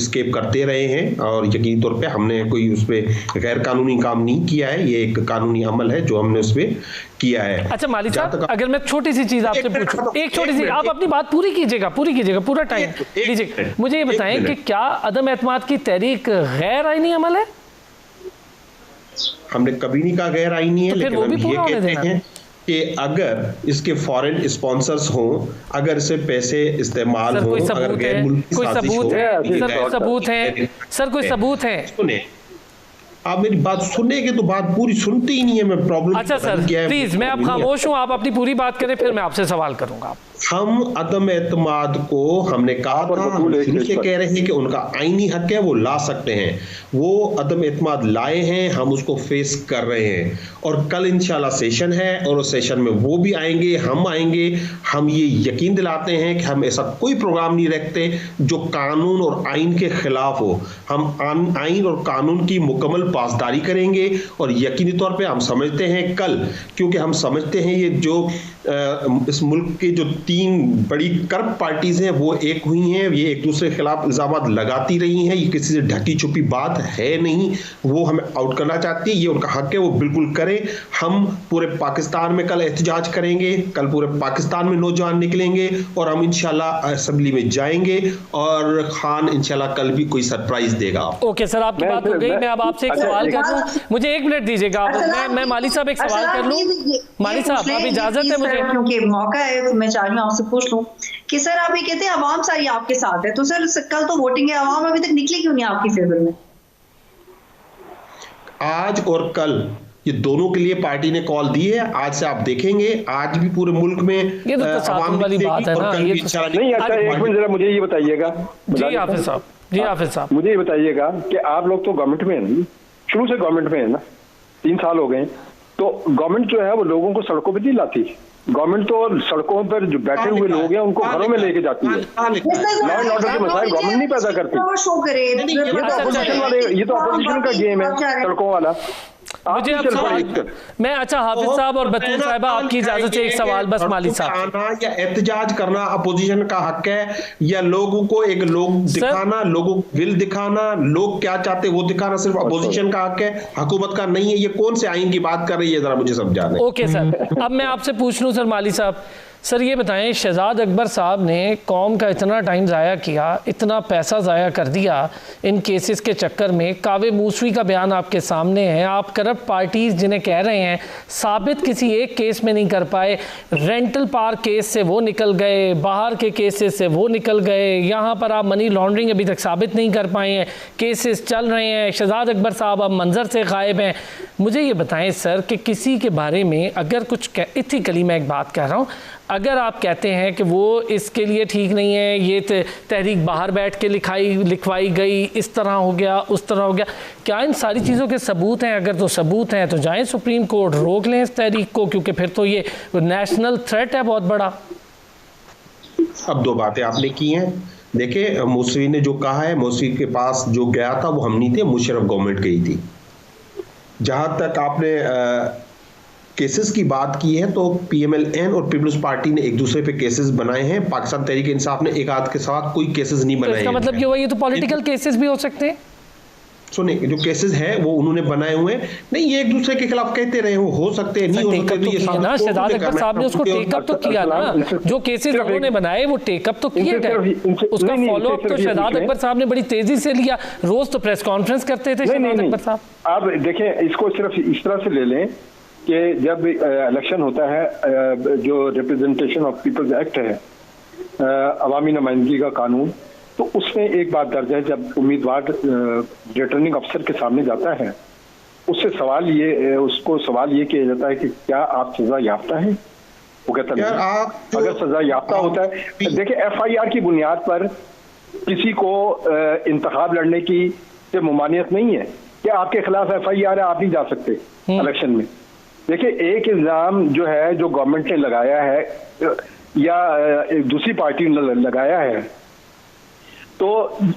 स्केप करते रहे हैं, और यकीनी तौर पे हमने कोई उस पर गैर कानूनी काम नहीं किया है। ये एक कानूनी अमल है जो हमने उस पर किया है। अच्छा माली साहब, अगर मैं छोटी सी चीज़ आपसे पूछूं, एक छोटी सी, आप अपनी बात पूरी कीजिएगा, पूरा टाइम लीजिए। मुझे ये बताएं कि क्या अदम एतमाद की तहरीक गैर आईनी अमल है? हमने कभी नहीं कहा गैर आईनी है, लेकिन हम ये कहते हैं कि अगर इसके फॉरेन स्पॉन्सर्स हों, अगर इससे पैसे इस्तेमाल हों, अगर गैर मुल्की साजिश हो, सर कोई सबूत है? सुने, आप मेरी बात सुनेंगे तो बात पूरी सुनते ही नहीं है। मैं प्रॉब्लम अच्छा सर प्लीज, मैं अब खामोश हूँ, आप अपनी पूरी बात करें, फिर मैं आपसे सवाल करूंगा। हम अदम एतमाद को हमने कहा था, हम शुरू से कह रहे हैं कि उनका आईनी हक है, वो ला सकते हैं। वो अदम एतमाद लाए हैं, हम उसको फेस कर रहे हैं, और कल इंशाल्लाह सेशन है और उस सेशन में वो भी आएंगे, हम आएंगे। हम ये यकीन दिलाते हैं कि हम ऐसा कोई प्रोग्राम नहीं रखते जो कानून और आइन के खिलाफ हो। हम आइन और कानून की मुकम्मल पासदारी करेंगे, और यकीनी तौर पर हम समझते हैं कल, क्योंकि हम समझते हैं ये जो इस मुल्क के जो 3 बड़ी करप्ट पार्टीज हैं वो एक हुई हैं, ये एक दूसरे के खिलाफ इल्जामात लगाती रही हैं, ये किसी से ढकी छुपी बात है नहीं, वो हमें आउट करना चाहती है, ये उनका हक है, वो बिल्कुल करें। हम पूरे पाकिस्तान में कल एहतजाज करेंगे, कल पूरे पाकिस्तान में नौजवान निकलेंगे, और हम इंशाल्लाह असेंबली में जाएंगे, और खान इंशाल्लाह कल भी कोई सरप्राइज देगा। ओके सर, आपकी बात हो गई। मैं अब आपसे एक सवाल कर लूं, मुझे 1 मिनट दीजिएगा। मैं माली साहब एक सवाल कर लूं। माली साहब, आप इजाजत है मुझे? क्योंकि मौका है तो मैं चाह रही हूँ आपसे पूछ लूं कि सर आप ये कहते हैं आवाम सारी आपके साथ है, तो सर कल तो वोटिंग है, आवाम अभी तक निकली क्यों नहीं आपकी फेवर में? आज और कल ये दोनों के लिए पार्टी ने कॉल दी है। आज से आप देखेंगे, आज भी पूरे मुल्क में ये तो आवाम वाली बात है ना। ये तो नहीं, अच्छा एक मिनट जरा मुझे ये बताइएगा। जी हाफिज साहब, मुझे ये बताइएगा कि आप लोग तो गवर्नमेंट में हैं, शुरू से गवर्नमेंट में है ना, 3 साल हो गए, तो गवर्नमेंट जो है वो लोगों को सड़कों पे नहीं लाती। गवर्नमेंट तो सड़कों पर जो बैठे हुए लोग हैं उनको घरों में लेके जाती है। लॉ एंड ऑर्डर के मसाइल गवर्नमेंट नहीं पैदा करती। ये तो अपोजिशन का गेम है सड़कों वाला। मुझे अब सवाल, मैं अच्छा हाफिज साहब और बतूल साहिबा, आपकी इजाजत से एक सवाल बस माली साहब। या एहतजाज करना अपोजिशन का हक है, या लोगों को एक लोग दिखाना, लोगों को विल दिखाना, लोग क्या चाहते वो दिखाना सिर्फ अपोजिशन का हक है, हुकूमत का नहीं है। ये कौन से आइन की बात कर रही है, जरा मुझे समझा दें। ओके सर, अब मैं आपसे पूछ लूं सर माली साहब, सर ये बताएं, शहजाद अकबर साहब ने कौम का इतना टाइम ज़ाया किया, इतना पैसा ज़ाया कर दिया इन केसेस के चक्कर में। कावे मूसवी का बयान आपके सामने है, आप करप्ट पार्टीज़ जिन्हें कह रहे हैं साबित किसी एक केस में नहीं कर पाए। रेंटल पार्क केस से वो निकल गए, बाहर के केसेस से वो निकल गए, यहाँ पर आप मनी लॉन्ड्रिंग अभी तक साबित नहीं कर पाए हैं, केसेस चल रहे हैं। शहजाद अकबर साहब अब मंजर से गायब हैं। मुझे ये बताएं सर कि किसी के बारे में अगर कुछ इथिकली, मैं एक बात कह रहा हूँ, अगर आप कहते हैं कि वो इसके लिए ठीक नहीं है, ये तहरीक बाहर बैठ के लिखवाई गई, इस तरह हो गया, उस तरह हो गया, क्या इन सारी चीज़ों के सबूत हैं? अगर तो सबूत हैं तो जाएं सुप्रीम कोर्ट, रोक लें इस तहरीक को, क्योंकि फिर तो ये नेशनल थ्रेट है बहुत बड़ा। अब 2 बातें आपने की हैं। देखिए, मूसवी ने जो कहा है, मूसवी के पास जो गया था वो हम नहीं थे, मुशर्रफ गवर्नमेंट गई थी। जहाँ तक आपने केसेस की बात की है तो PMLN और पीपल्स पार्टी ने एक दूसरे पे केसेस बनाए हैं। पाकिस्तान तहरीक इंसाफ ने एक आध के साथ कोई केसेस नहीं बनाए। इसका मतलब ये हुआ ये तो पॉलिटिकल केसेस भी हो सकते हैं। सुनिए, जो केसेस है वो उन्होंने बनाए हुए हैं। नहीं, ये एक दूसरे के खिलाफ कहते रहे हो सकते हैं, नहीं हो सकते, तो ये ना शहजाद अकबर साहब ने उसको टेकअप तो किया ना, जो केसेस उन्होंने बनाए वो टेकअप तो किए गए, उसका फॉलो अप तो शहजाद अकबर साहब ने बड़ी तेजी से लिया। रोज तो प्रेस कॉन्फ्रेंस करते थे शहजाद अकबर साहब। आप देखें, इसको सिर्फ इस तरह से ले लें कि जब इलेक्शन होता है, जो रिप्रेजेंटेशन ऑफ पीपल्स एक्ट है, अवामी नुमाइंदगी का कानून, तो उसमें एक बात दर्ज है, जब उम्मीदवार रिटर्निंग अफसर के सामने जाता है उसको सवाल ये किया जाता है कि क्या आप सजा याफ्ता हैं? वो कहता नहीं। अगर सजा याफ्ता होता है, देखिए FIR की बुनियाद पर किसी को इंतखाब लड़ने की से मुमानियत नहीं है कि आपके खिलाफ FIR है, आप नहीं जा सकते इलेक्शन में। देखिए, एक इल्जाम जो है, जो गवर्नमेंट ने लगाया है या दूसरी पार्टी ने लगाया है, तो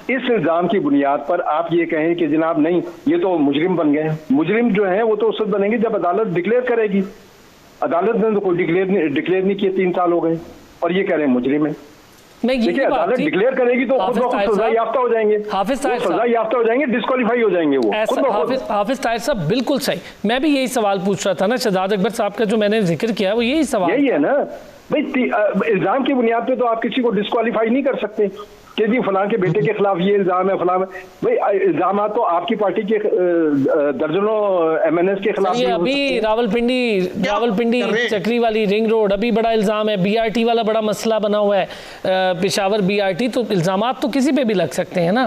इस इल्जाम की बुनियाद पर आप ये कहें कि जनाब नहीं, ये तो मुजरिम बन गए। मुजरिम जो है वो तो उस वक्त बनेंगे जब अदालत डिक्लेयर करेगी। अदालत ने तो कोई डिक्लेयर नहीं किए, 3 साल हो गए और ये कह रहे हैं मुजरिम है। देखिए, अदालत डिक्लेयर करेगी तो खुद सजा याफ्ता हो जाएंगे, सजा याफ्ता हो जाएंगे, डिस्क्वालीफाई हो जाएंगे वो। हाफिज ताहिर साहब, बिल्कुल सही। मैं भी यही सवाल पूछ रहा था ना, शहजाद अकबर साहब का जो मैंने जिक्र किया वो यही सवाल यही है ना भाई। इल्जाम की बुनियाद पे तो आप किसी को डिस्क्वालीफाई नहीं कर सकते कि जी फलां के बेटे के खिलाफ ये इल्जाम है, फलां भाई इल्जाम तो आपकी पार्टी के दर्जनों MNS के खिलाफ। अभी रावलपिंडी चक्री वाली रिंग रोड अभी बड़ा इल्जाम है, BRT वाला बड़ा मसला बना हुआ है, पेशावर BRT, तो इल्जामात तो किसी पे भी लग सकते हैं ना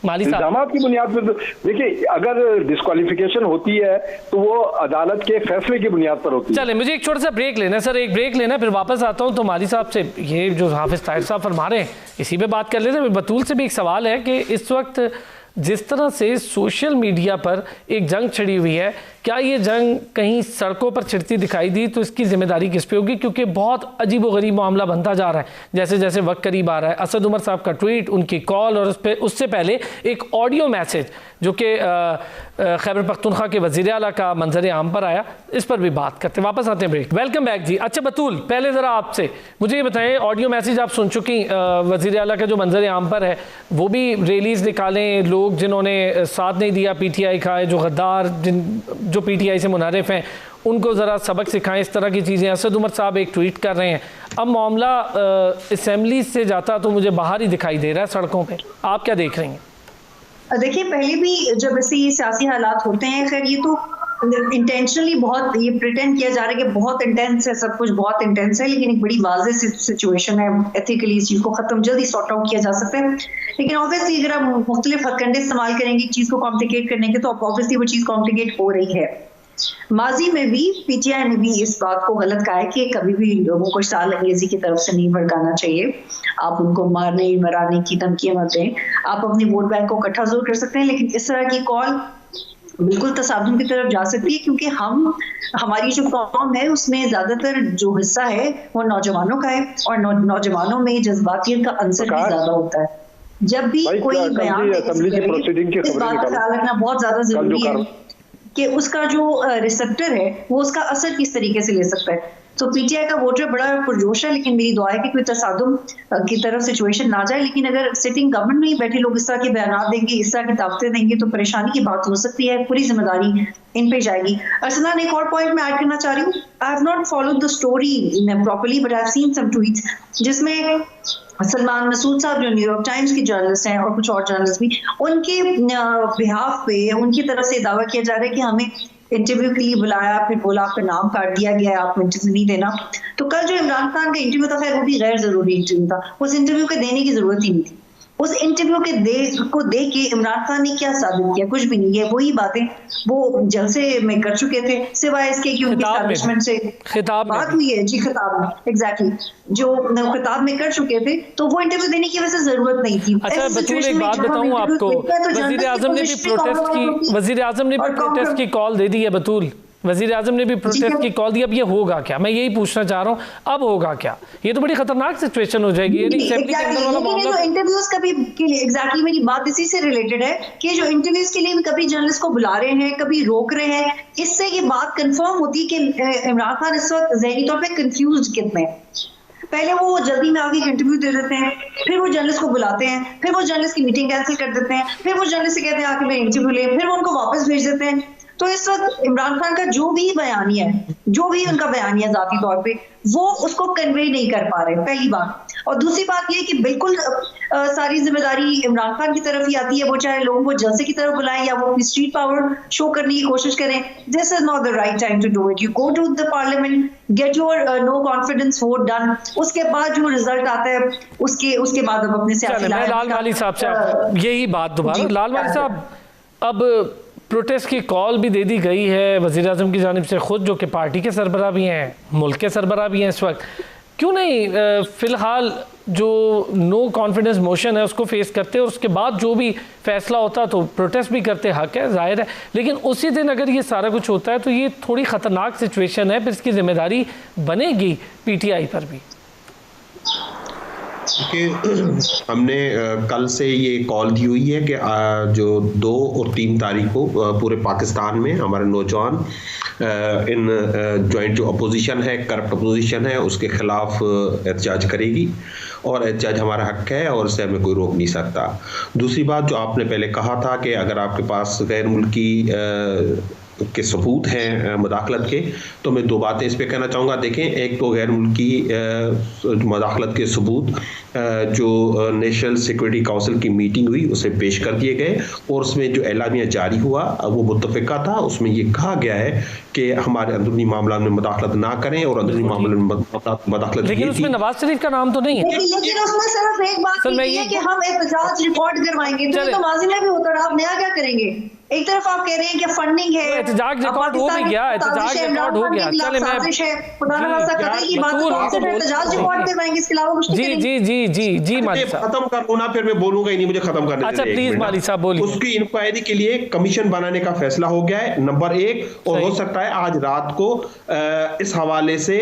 माली साहब। इल्जामात की बुनियाद पर देखिए, अगर डिस्क्वालिफिकेशन होती है तो वो अदालत के फैसले की बुनियाद पर होती है। चले, मुझे एक छोटा सा ब्रेक लेना है सर, एक ब्रेक लेना, फिर वापस आता हूँ। तो माली साहब से ये जो हाफिज ताहिर साहब फरमा रहे हैं इसी पे बात कर लेते हैं। बतूल से भी एक सवाल है कि इस वक्त जिस तरह से सोशल मीडिया पर एक जंग छिड़ी हुई है, क्या ये जंग कहीं सड़कों पर छिड़ती दिखाई दी तो इसकी जिम्मेदारी किस पे होगी? क्योंकि बहुत अजीब व गरीब मामला बनता जा रहा है जैसे जैसे वक्त करीब आ रहा है। असद उमर साहब का ट्वीट, उनकी कॉल और उससे पहले एक ऑडियो मैसेज जो कि खैबर पख्तूनख्वा के वज़ीर आला का मंजर आम पर आया, इस पर भी बात करते हैं। वापस आते हैं ब्रेक। वेलकम बैक जी। अच्छा बतूल, पहले ज़रा आपसे मुझे ये बताएं, ऑडियो मैसेज आप सुन चुकी, वज़ीर आला का जो मंजर आम पर है वो भी रिलीज़ निकालें। लोग जिन्होंने साथ नहीं दिया PTI का, जो गद्दार जो PTI से मुनारिफ हैं, उनको ज़रा सबक सिखाएं, इस तरह की चीज़ें। असद उमर साहब एक ट्वीट कर रहे हैं। अब मामला असेंबली से जाता तो मुझे बाहर ही दिखाई दे रहा है सड़कों पे, आप क्या देख रही हैं? देखिए, पहले भी जब ऐसे ये सियासी हालात होते हैं, खैर ये तो इंटेंशनली बहुत ये प्रिटेंड किया जा रहा है कि बहुत इंटेंस है, सब कुछ बहुत इंटेंस है, लेकिन एक बड़ी वाज़ेह सिचुएशन है। एथिकली इस चीज़ को ख़त्म जल्दी सॉर्ट आउट किया जा सकता है, लेकिन ऑब्वियसली अगर आप मुख्तलिफ हथकंडे इस्तेमाल करेंगे चीज़ को कॉम्प्लिकेट करने के, तो ऑब्वियसली वो चीज़ कॉम्प्लिकेट हो रही है। माजी में भी PTI ने भी इस बात को गलत कहा है कि कभी भी लोगों को साल अंग्रेजी की तरफ से नहीं भड़काना चाहिए। आप उनको मारने मराने की धमकियां मत दें। आप अपनी वोट बैंक को इकट्ठा जरूर कर सकते हैं, लेकिन इस तरह की कॉल बिल्कुल तसादुम की तरफ जा सकती है, क्योंकि हमारी जो कौम है उसमें ज्यादातर जो हिस्सा है वो नौजवानों का है, और नौजवानों में जज्बातियत का अंसर भी ज्यादा होता है। जब भी कोई बयान इस बात का ख्याल रखना बहुत ज्यादा जरूरी है कि उसका जो रिसेप्टर है वो उसका असर किस तरीके से ले सकता है। तो PTI का वोटर बड़ा पुरजोश है, लेकिन मेरी दुआ है कि कोई तसादुम की तरफ सिचुएशन ना जाए। लेकिन अगर सिटिंग गवर्नमेंट में ही बैठे लोग इस तरह के बयान देंगे, इस तरह की ताकतें देंगे, तो परेशानी की बात हो सकती है। पूरी जिम्मेदारी इन पे जाएगी। अर्सना ने एक और पॉइंट मैं ऐड करना चाह रही हूँ। I have not followed the story properly, but I have seen some tweets जिसमें सलमान मसूद साहब जो न्यूयॉर्क टाइम्स के जर्नलिस्ट हैं और कुछ और जर्नलिस्ट भी, उनके बिहाफ पे उनकी तरफ से दावा किया जा रहा है कि हमें इंटरव्यू के लिए बुलाया, फिर बोला आपका नाम काट दिया गया है, आपको इंटरव्यू नहीं देना। तो कल जो इमरान खान का इंटरव्यू था, खैर वो भी गैर जरूरी इंटरव्यू था, उस इंटरव्यू के देने की जरूरत ही नहीं थी। उस इंटरव्यू के दे के इमरान खान ने क्या साबित किया? कुछ भी नहीं है। वही बातें वो जलसे में कर चुके थे, सिवाय इसके कि उनकी एस्टैब्लिशमेंट से बात हुई है जी, खिताब में एग्जैक्टली जो खिताब में कर चुके थे, तो वो इंटरव्यू देने की वजह से जरूरत नहीं थी। अच्छा बतूल, एक बात बताऊं आपको, वजीर आजम ने भी प्रोटेस्ट की कॉल दे दी है बतूल। वजीर आजम ने भी प्रोटेस्ट की कॉल दी, अब ये होगा क्या? मैं यही पूछना चाह रहा हूँ, अब होगा क्या? ये तो बड़ी खतरनाक सिचुएशन हो जाएगी। इंटरव्यूज का भी एग्जैक्टली मेरी बात इसी से रिलेटेड है कि जो इंटरव्यूज के लिए कभी जर्नलिस्ट को बुला रहे हैं, कभी रोक रहे हैं, इससे ये बात कंफर्म होती है कि इमरान खान इस वक्त ज़हनी तौर पे कंफ्यूज कितने। पहले वो जल्दी में आगे इंटरव्यू दे देते हैं, फिर वो जर्नलिस्ट को बुलाते हैं, फिर वो जर्नलिस्ट की मीटिंग कैंसिल कर देते हैं, फिर वो जर्नलिस्ट से कहते हैं आके मैं इंटरव्यू ले, फिर वो उनको वापस भेज देते हैं। तो इस वक्त इमरान खान का जो भी बयानिया है, जो भी उनका बयानिया जाती तौर पे, वो उसको कन्वे नहीं कर पा रहे, पहली बात। और दूसरी बात ये कि बिल्कुल सारी जिम्मेदारी इमरान खान की तरफ ही आती है, वो चाहे लोगों को जलसे की तरफ बुलाएं या वो अपनी स्ट्रीट पावर शो करने की कोशिश करें। This is not the right time to do it. You go to the parliament, get your no confidence vote done, उसके बाद जो रिजल्ट आता है उसके बाद अब अपने सियासी लाल वाली साहब से यही बात दोबारा। लाल वाली साहब, अब प्रोटेस्ट की कॉल भी दे दी गई है वज़ीर आज़म की जानिब से, खुद जो कि पार्टी के सरबराह भी हैं, मुल्क के सरबराह भी हैं इस वक्त, क्यों नहीं फ़िलहाल जो नो कॉन्फिडेंस मोशन है उसको फेस करते और उसके बाद जो भी फैसला होता तो प्रोटेस्ट भी करते, हक है, जाहिर है, लेकिन उसी दिन अगर ये सारा कुछ होता है तो ये थोड़ी ख़तरनाक सिचुएशन है, फिर इसकी जिम्मेदारी बनेगी PTI पर भी। कि हमने कल से ये कॉल दी हुई है कि जो 2 और 3 तारीख को पूरे पाकिस्तान में हमारे नौजवान इन जॉइंट जो अपोजिशन है, करप्ट अपोजिशन है, उसके खिलाफ एहतजाज करेगी और एहतजाज हमारा हक है और इसे हमें कोई रोक नहीं सकता। दूसरी बात जो आपने पहले कहा था कि अगर आपके पास गैर मुल्की के सबूत हैं मदाखलत के, तो मैं 2 बातें इस पे कहना चाहूँगा। देखें, एक तो गैर मुल्की मदाखलत के सबूत जो नेशनल सिक्योरिटी काउंसिल की मीटिंग हुई उसे पेश कर दिए गए और उसमें जो एलामिया जारी हुआ वो मुत्तफ़िका था। उसमें ये कहा गया है कि हमारे अंदरूनी मामला में मदाखलत ना करें और अंदरूनी मामले में मदाखलत। लेकिन उसमें नवाज शरीफ का नाम तो नहीं है। लेकिन उसमें सिर्फ एक बात है कि हम एहतजाज रिकॉर्ड करवाएंगे, तो माजी में भी होता है, आप नया क्या करेंगे? एक तरफ आप कह रहे हैं कि फंडिंग है, एहतजाज रिकॉर्ड हो भी गया, एहतजाज रिकॉर्ड हो गया, चले मैं जी मालिक साहब खत्म करूँ ना, फिर मैं बोलूंगा ही नहीं, मुझे खत्म करने अच्छा प्लीज मालिक साहब बोलिए। उसकी इंक्वायरी के लिए कमीशन बनाने का फैसला हो गया है, नंबर 1, और हो सकता है आज रात को इस हवाले से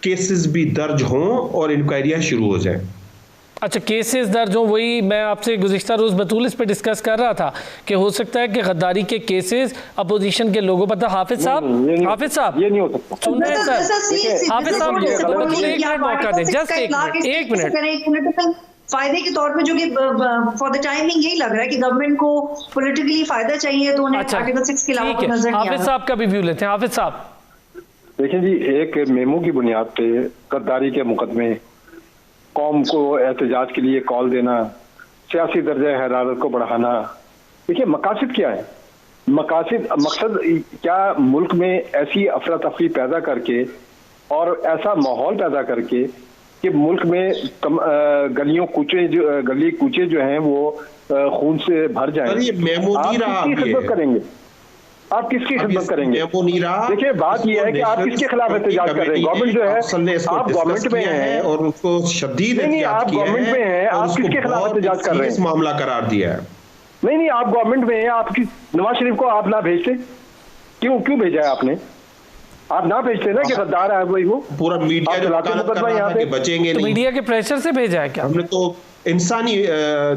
केसेस भी दर्ज हों और इंक्वायरियां शुरू हो जाएं। अच्छा, केसेस दर्ज हो, वही मैं आपसे गुज़िश्ता रोज़ बतूल इस पे डिस्कस कर रहा था कि हो सकता है कि गद्दारी के केसेस अपोजिशन के लोगों पर। हाफिज साहब ये नहीं हो सकता, सुन रहे हैं सर? हाफिज साहब बतूल एक मिनट मौका दें, जस्ट एक मिनट। फायदे के तौर पे जो कि फॉर द टाइमिंग यही लग रहा है कि गवर्नमेंट को पॉलिटिकली फायदा चाहिए, तो उन्हें आर्टिकल 6 के अलावा नजर नहीं आ रहा। हाफिज साहब का भी व्यू लेते हैं। हाफिज साहब देखिए जी, एक मेमो की बुनियाद पे गद्दारी के मुकदमे, कौम को एहतजाज के लिए कॉल देना, सियासी दर्जा हरारत को बढ़ाना, देखिए मकासद क्या है? मकसद क्या मुल्क में ऐसी अफरा तफरी पैदा करके और ऐसा माहौल पैदा करके कि मुल्क में गली कूचे जो हैं वो खून से भर जाएं। आप किसकी खिदमत करेंगे? आप किसकी खिदमत करेंगे? देखिए बात यह है कि आप किसके खिलाफ एहतजाज कर रहे हैं? गवर्नमेंट जो है, आप गवर्नमेंट में हैं और उसको शदीद नहीं, आप गवर्नमेंट में हैं, आप किसके खिलाफ एहतजाज कर रहे हैं? मामला करार दिया है। नहीं, आप गवर्नमेंट में हैं, आप नवाज शरीफ को आप ना भेजते? क्यों भेजा है आपने? आप ना भेजते ना कि गद्दार है वही, वो पूरा मीडिया बचेंगे नहीं, मीडिया के प्रेशर से भेजा है क्या? हमने तो इंसानी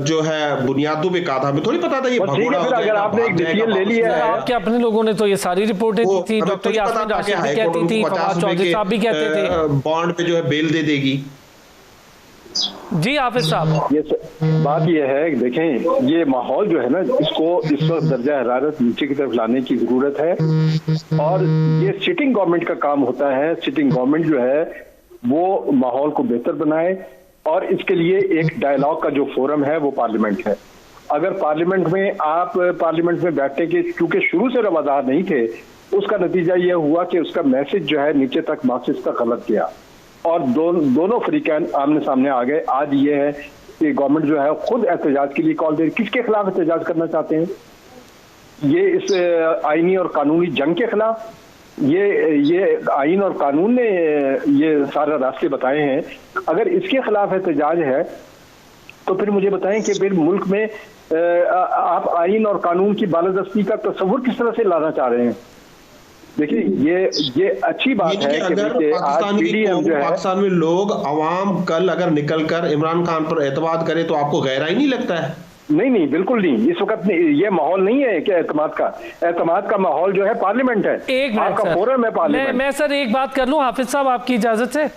जो है बुनियादों पे कहा था, हमें थोड़ी पता था ये भगोड़ा हो जाएगा। अगर आपने एक डिसीजन ले लिया है, आपके अपने लोगों ने तो ये सारी रिपोर्टें दी थी, डॉक्टर यास्मीन राशिद भी कहती थी, फवाद चौधरी साहब भी कहते थे बॉन्ड पे जो है बेल दे देगी। जी हाफिज साहब, ये बात ये है, देखें ये माहौल जो है ना, इसको इस वक्त दर्जा हरारत नीचे की तरफ लाने की जरूरत है और ये सिटिंग गवर्नमेंट का काम होता है। सिटिंग गवर्नमेंट जो है वो माहौल को बेहतर बनाए और इसके लिए एक डायलॉग का जो फोरम है वो पार्लियामेंट है। अगर पार्लियामेंट में आप पार्लियामेंट में बैठने के चूंकि शुरू से रवादार नहीं थे, उसका नतीजा यह हुआ कि उसका मैसेज जो है नीचे तक मासिस तक गलत गया और दोनों फरीकैन आमने सामने आ गए। आज ये है कि गवर्नमेंट जो है खुद एहतजाज के लिए कॉल दे रही। किसके खिलाफ एहतजाज करना चाहते हैं? ये इस आईनी और कानूनी जंग के खिलाफ। ये आइन और कानून ने ये सारे रास्ते बताए हैं। अगर इसके खिलाफ एहतजाज है तो फिर मुझे बताएं कि फिर मुल्क में आप आइन और कानून की बालादस्ती का तस्वुर किस तरह से लाना चाह रहे हैं? देखिए ये अच्छी बात है कि अगर पाकिस्तान में लोग अवाम कल अगर निकलकर इमरान खान पर एतमाद करे तो आपको गहरा ही नहीं लगता है? नहीं, बिल्कुल नहीं। इस वक्त ये माहौल नहीं है कि एतमाद का माहौल जो है पार्लियामेंट है, एक आपका फोरम है पार्लियामेंट। मैं सर एक बात कर लूं हाफिज साहब, आपकी इजाजत से?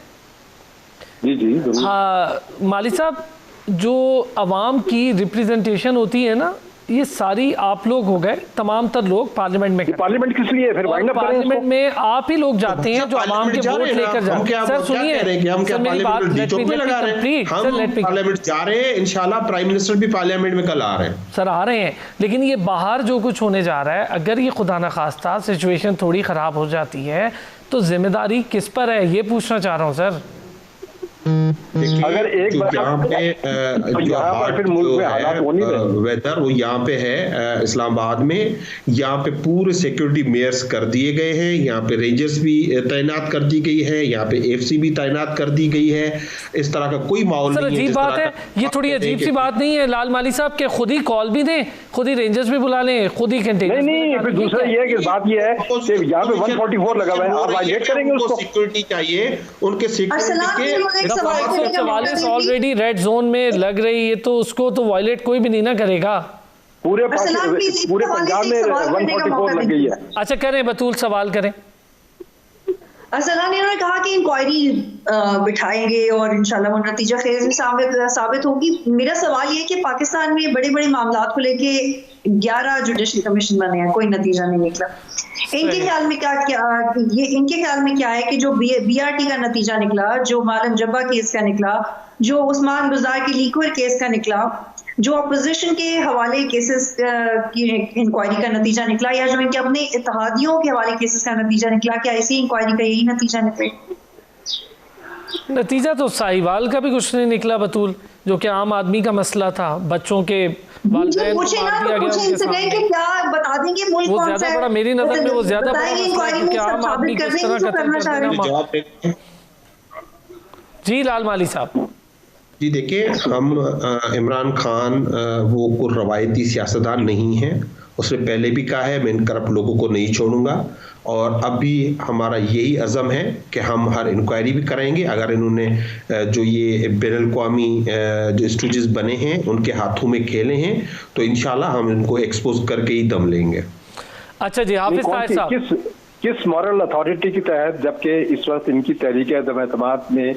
जी हाँ माली साहब, जो अवाम की रिप्रेजेंटेशन होती है ना, ये सारी आप लोग हो गए, तमाम तर लोग पार्लियामेंट में। पार्लियामेंट किस लिए फिर वाइंड अप करें? पार्लियामेंट में आप ही लोग जाते हैं जो अवाम के वोट लेकर जाते हैं। सर सुनिए, पार्लियामेंट जा रहे हैं, इंशाल्लाह प्राइम मिनिस्टर भी पार्लियामेंट में कल आ रहे हैं। सर आ रहे हैं, लेकिन ये बाहर जो कुछ होने जा रहा है, अगर ये खुदा न खास्ता सिचुएशन थोड़ी खराब हो जाती है तो जिम्मेदारी किस पर है, ये पूछना चाह रहा हूँ सर। अगर एक यहाँ पे वेदर वो यहाँ पे है इस्लामाबाद में, यहाँ पे पूरे सिक्योरिटी मेयर्स कर दिए गए हैं, यहाँ पे रेंजर्स भी तैनात कर दी गई है, यहाँ पे एफसी भी तैनात कर दी गई है। इस तरह का कोई माहौल नहीं है। अजीब बात है, ये थोड़ी अजीब सी बात नहीं है लाल माली साहब के खुद ही कॉल भी दें, खुद ही रेंजर्स भी बुला लें, खुद ही कंटेनर। नहीं, फिर दूसरा ये है कि बात ये है कि यहाँ पे 144 लगा हुआ है, आप वायलेट करेंगे उसको। सिक्योरिटी चाहिए, उनके सिक्योरिटी 144 ऑलरेडी रेड जोन में लग रही है, तो उसको तो वायलेट कोई भी नहीं ना करेगा। पूरे पंजाब में 144 लग गई है। अच्छा करें, बतूल सवाल करें। असलान ने कहा कि इंक्वायरी बिठाएंगे और इंशाल्लाह वो नतीजा खैर में साबित होगी। मेरा सवाल ये है कि पाकिस्तान में बड़े बड़े मामलात को लेके 11 जुडिशल कमीशन बने हैं, कोई नतीजा नहीं निकला। इनके ख्याल में इनके ख्याल में क्या है कि जो BRT का नतीजा निकला, जो मालम जब्बा केस का निकला, जो उस्मान गुजार के लीकवर केस का निकला, जो अपोजिशन के हवाले केसेस की इंक्वायरी का नतीजा निकला, या जो इनके अपने इत्तेहादियों के हवाले केसेस का नतीजा निकला, क्या इसी इंक्वायरी का यही नतीजा निकले? नतीजा तो साहिवाल का भी कुछ नहीं निकला बतूल, जो कि आम आदमी का मसला था, बच्चों के वालिदैन को मार दिया गया उनके सामने। क्या बता देंगे मुल्क वो कौन ज्यादा सा है? बड़ा, मेरी नजर में वो ज्यादा बड़ा बताएंगे मसला है, इंक्वायरी में क्योंकि आम सब आदमी साबित को इस कर तरह देंगे, कत्ल करना कर चाह रहे देना। जी लाल माली साहब जी देखिए, हम इमरान खान वो कोई रवायती सियासतदान नहीं है। उसने पहले भी कहा है मैं इन करप्ट लोगों को नहीं छोड़ूंगा, और अब भी हमारा यही अज़म है कि हम हर इंक्वायरी भी करेंगे। अगर इन्होंने जो ये बैनुल-अक़वामी जो स्टूडेंट्स बने हैं उनके हाथों में खेले हैं तो इंशाल्लाह हम इनको एक्सपोज करके ही दम लेंगे। अच्छा जी, हाफिज साहब किस मॉरल अथॉरिटी के तहत, जबकि इस वक्त इनकी तहरीक-ए-एतमाद में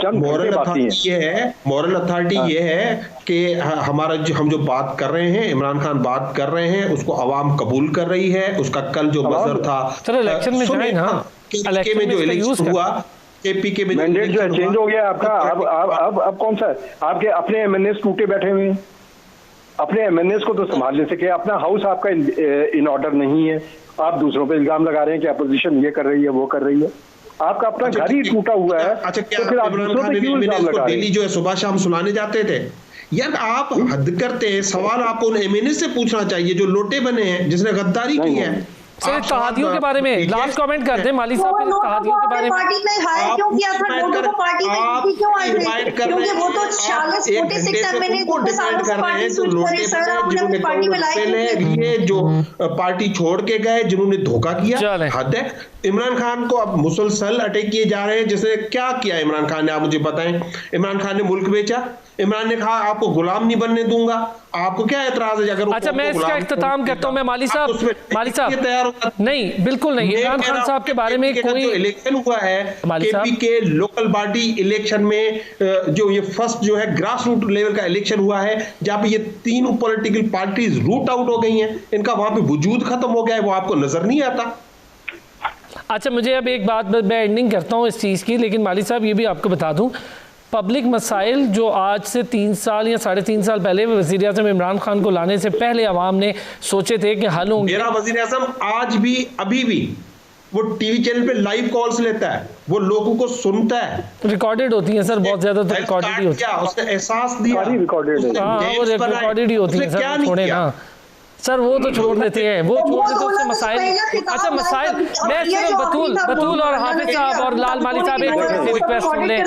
मॉरल अथॉरिटी ये है कि हमारा हम जो बात कर रहे हैं, इमरान खान बात कर रहे हैं, उसको आवाम कबूल कर रही है। उसका कल जो मजहर था, इलेक्शन में जाए ना, केपी में जो इलेक्शन हुआ, केपी में मैंडेट जो है चेंज हो गया आपका। अब कौन सा आपके अपने MNAs टूटे बैठे हुए हैं, अपने MNAs को तो संभाल नहीं सके, अपना हाउस आपका इन ऑर्डर नहीं है, आप दूसरों पे इल्जाम लगा रहे हैं कि अपोजिशन ये कर रही है वो कर रही है, आपका अपना घर ही टूटा हुआ है। अच्छा, क्या तो इमरान खान ने डेली जो है सुबह शाम सुनाने जाते थे? यार आप हद करते हैं। सवाल आपको उन MNA से पूछना चाहिए जो लोटे बने हैं, जिसने गद्दारी की है। सर इत्तेहादियों के बारे में लास्ट कमेंट कर दें माली साहब, इत्तेहादियों के बारे में पार्टी में हायर क्यों किया था लोगों को, पार्टी में क्यों आए थे? क्योंकि वो तो 46 MNA को डिसाइड कर रहे हैं, तो लोटे बने पार्टी में लाए, ये जो पार्टी छोड़ के गए, जिन्होंने धोखा किया, हद है। इमरान खान को अब मुसलसल अटैक किए जा रहे हैं। जिसने क्या किया इमरान खान ने, आप मुझे बताएं। इमरान खान ने मुल्क बेचा, इमरान ने कहा आपको गुलाम नहीं बनने दूंगा। आपको क्या एतराज है अगर? अच्छा मैं इसका इख्तिताम करता हूं। मैं माली साहब नहीं, बिल्कुल नहीं। इमरान खान साहब के बारे में कोई इलेक्शन हुआ है केपी के लोकल बॉडी इलेक्शन में, जो ये फर्स्ट जो है ग्रास रूट लेवल का इलेक्शन हुआ है, जहां पे ये तीनों पॉलिटिकल पार्टीज रूट आउट हो गई हैं, इनका वहां पे वजूद खत्म हो गया है, वो आपको नजर नहीं आता। अच्छा मुझे अब एक बात, मैं एंडिंग करता हूँ इस चीज़ की, लेकिन माली साहब ये भी आपको बता दूँ, पब्लिक मसाइल जो आज से 3 साल या 3.5 साल पहले वज़ीर आज़म इमरान खान को लाने से पहले अवाम ने सोचे थे कि हल होंगे। मेरा वज़ीर आज़म आज भी अभी भी वो टीवी चैनल पे लाइव कॉल्स लेता है, वो लोगों को सुनता है, रिकॉर्डेड होती है सर, बहुत ज्यादा तो रिकॉर्डेड ही होती है। उसने एहसास दिया, वो रिकॉर्डेड ही होती है सर, छोड़े ना सर, वो तो छोड़ देते हैं, वो छोड़ देते हैं उससे मसाइल। अच्छा मसाइल, मैं सिर्फ बतूल और हाफिज साहब और लाल माली साहब एक रिक्वेस्ट सुन लें,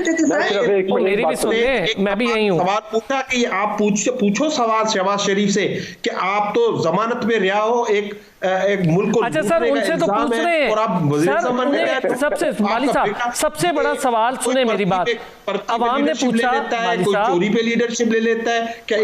मेरी भी सुन लें, मैं भी यही हूँ। सवाल पूछा कि आप पूछो सवाल शहबाज शरीफ से कि आप तो जमानत में रिहा हो, एक एक मुल्क को अच्छा सर, उनसे तो पूछ रहे हैं और आप सर, उन्हें सबसे माली साहब सबसे बड़ा सवाल सुने मेरी बात। अवाम ने पूछा माली साहब, चोरी पे लीडरशिप ले लेता है क्या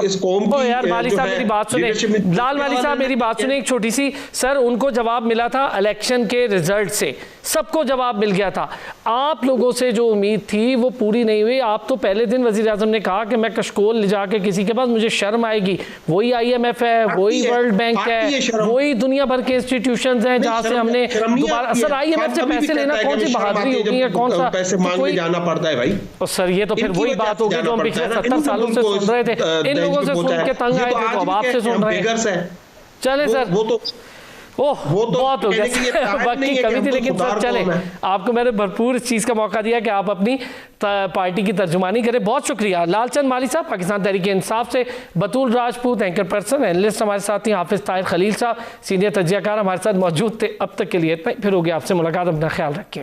इस कौम की? यार माली साहब मेरी बात सुने, लाल माली साहब मेरी बात सुने एक छोटी सी। सर उनको जवाब मिला था इलेक्शन के रिजल्ट से, सबको जवाब मिल गया था। आप लोगों से जो उम्मीद थी वो पूरी नहीं हुई। आप तो पहले दिन वजीर आजम ने कहा कि मैं कशकोल ले जाके किसी के पास मुझे शर्म आएगी। वही IMF है, वही वर्ल्ड बैंक है, वही दुनिया भर के इंस्टीट्यूशंस हैं जहां से हमने दोबारा। सर IMF से पैसे लेना कौन सी बहादुरी होगी या कौन सा पैसे मांगने जाना पड़ता है भाई? और सर ये तो फिर वही बात होगी जो हम पिछले 70 सालों से सुन रहे थे। इन लोगों से सुन के तंग आए थे तो अब आपसे सुन रहे हैं। चले सर, वो तो बहुत हो गया, वक्त की कमी थी। लेकिन सर चले, आपको मैंने भरपूर इस चीज़ का मौका दिया कि आप अपनी पार्टी की तर्जुमानी करें। बहुत शुक्रिया लालचंद माली साहब, पाकिस्तान तहरीक इंसाफ से। बतूल राजपूत एंकर पर्सन एनालिस्ट हमारे साथ ही। हाफिज ताहिर खलील साहब सीनियर तजियाकार हमारे साथ मौजूद थे। अब तक के लिए इतना ही, फिर होगी आपसे मुलाकात। अपना ख्याल रखिए।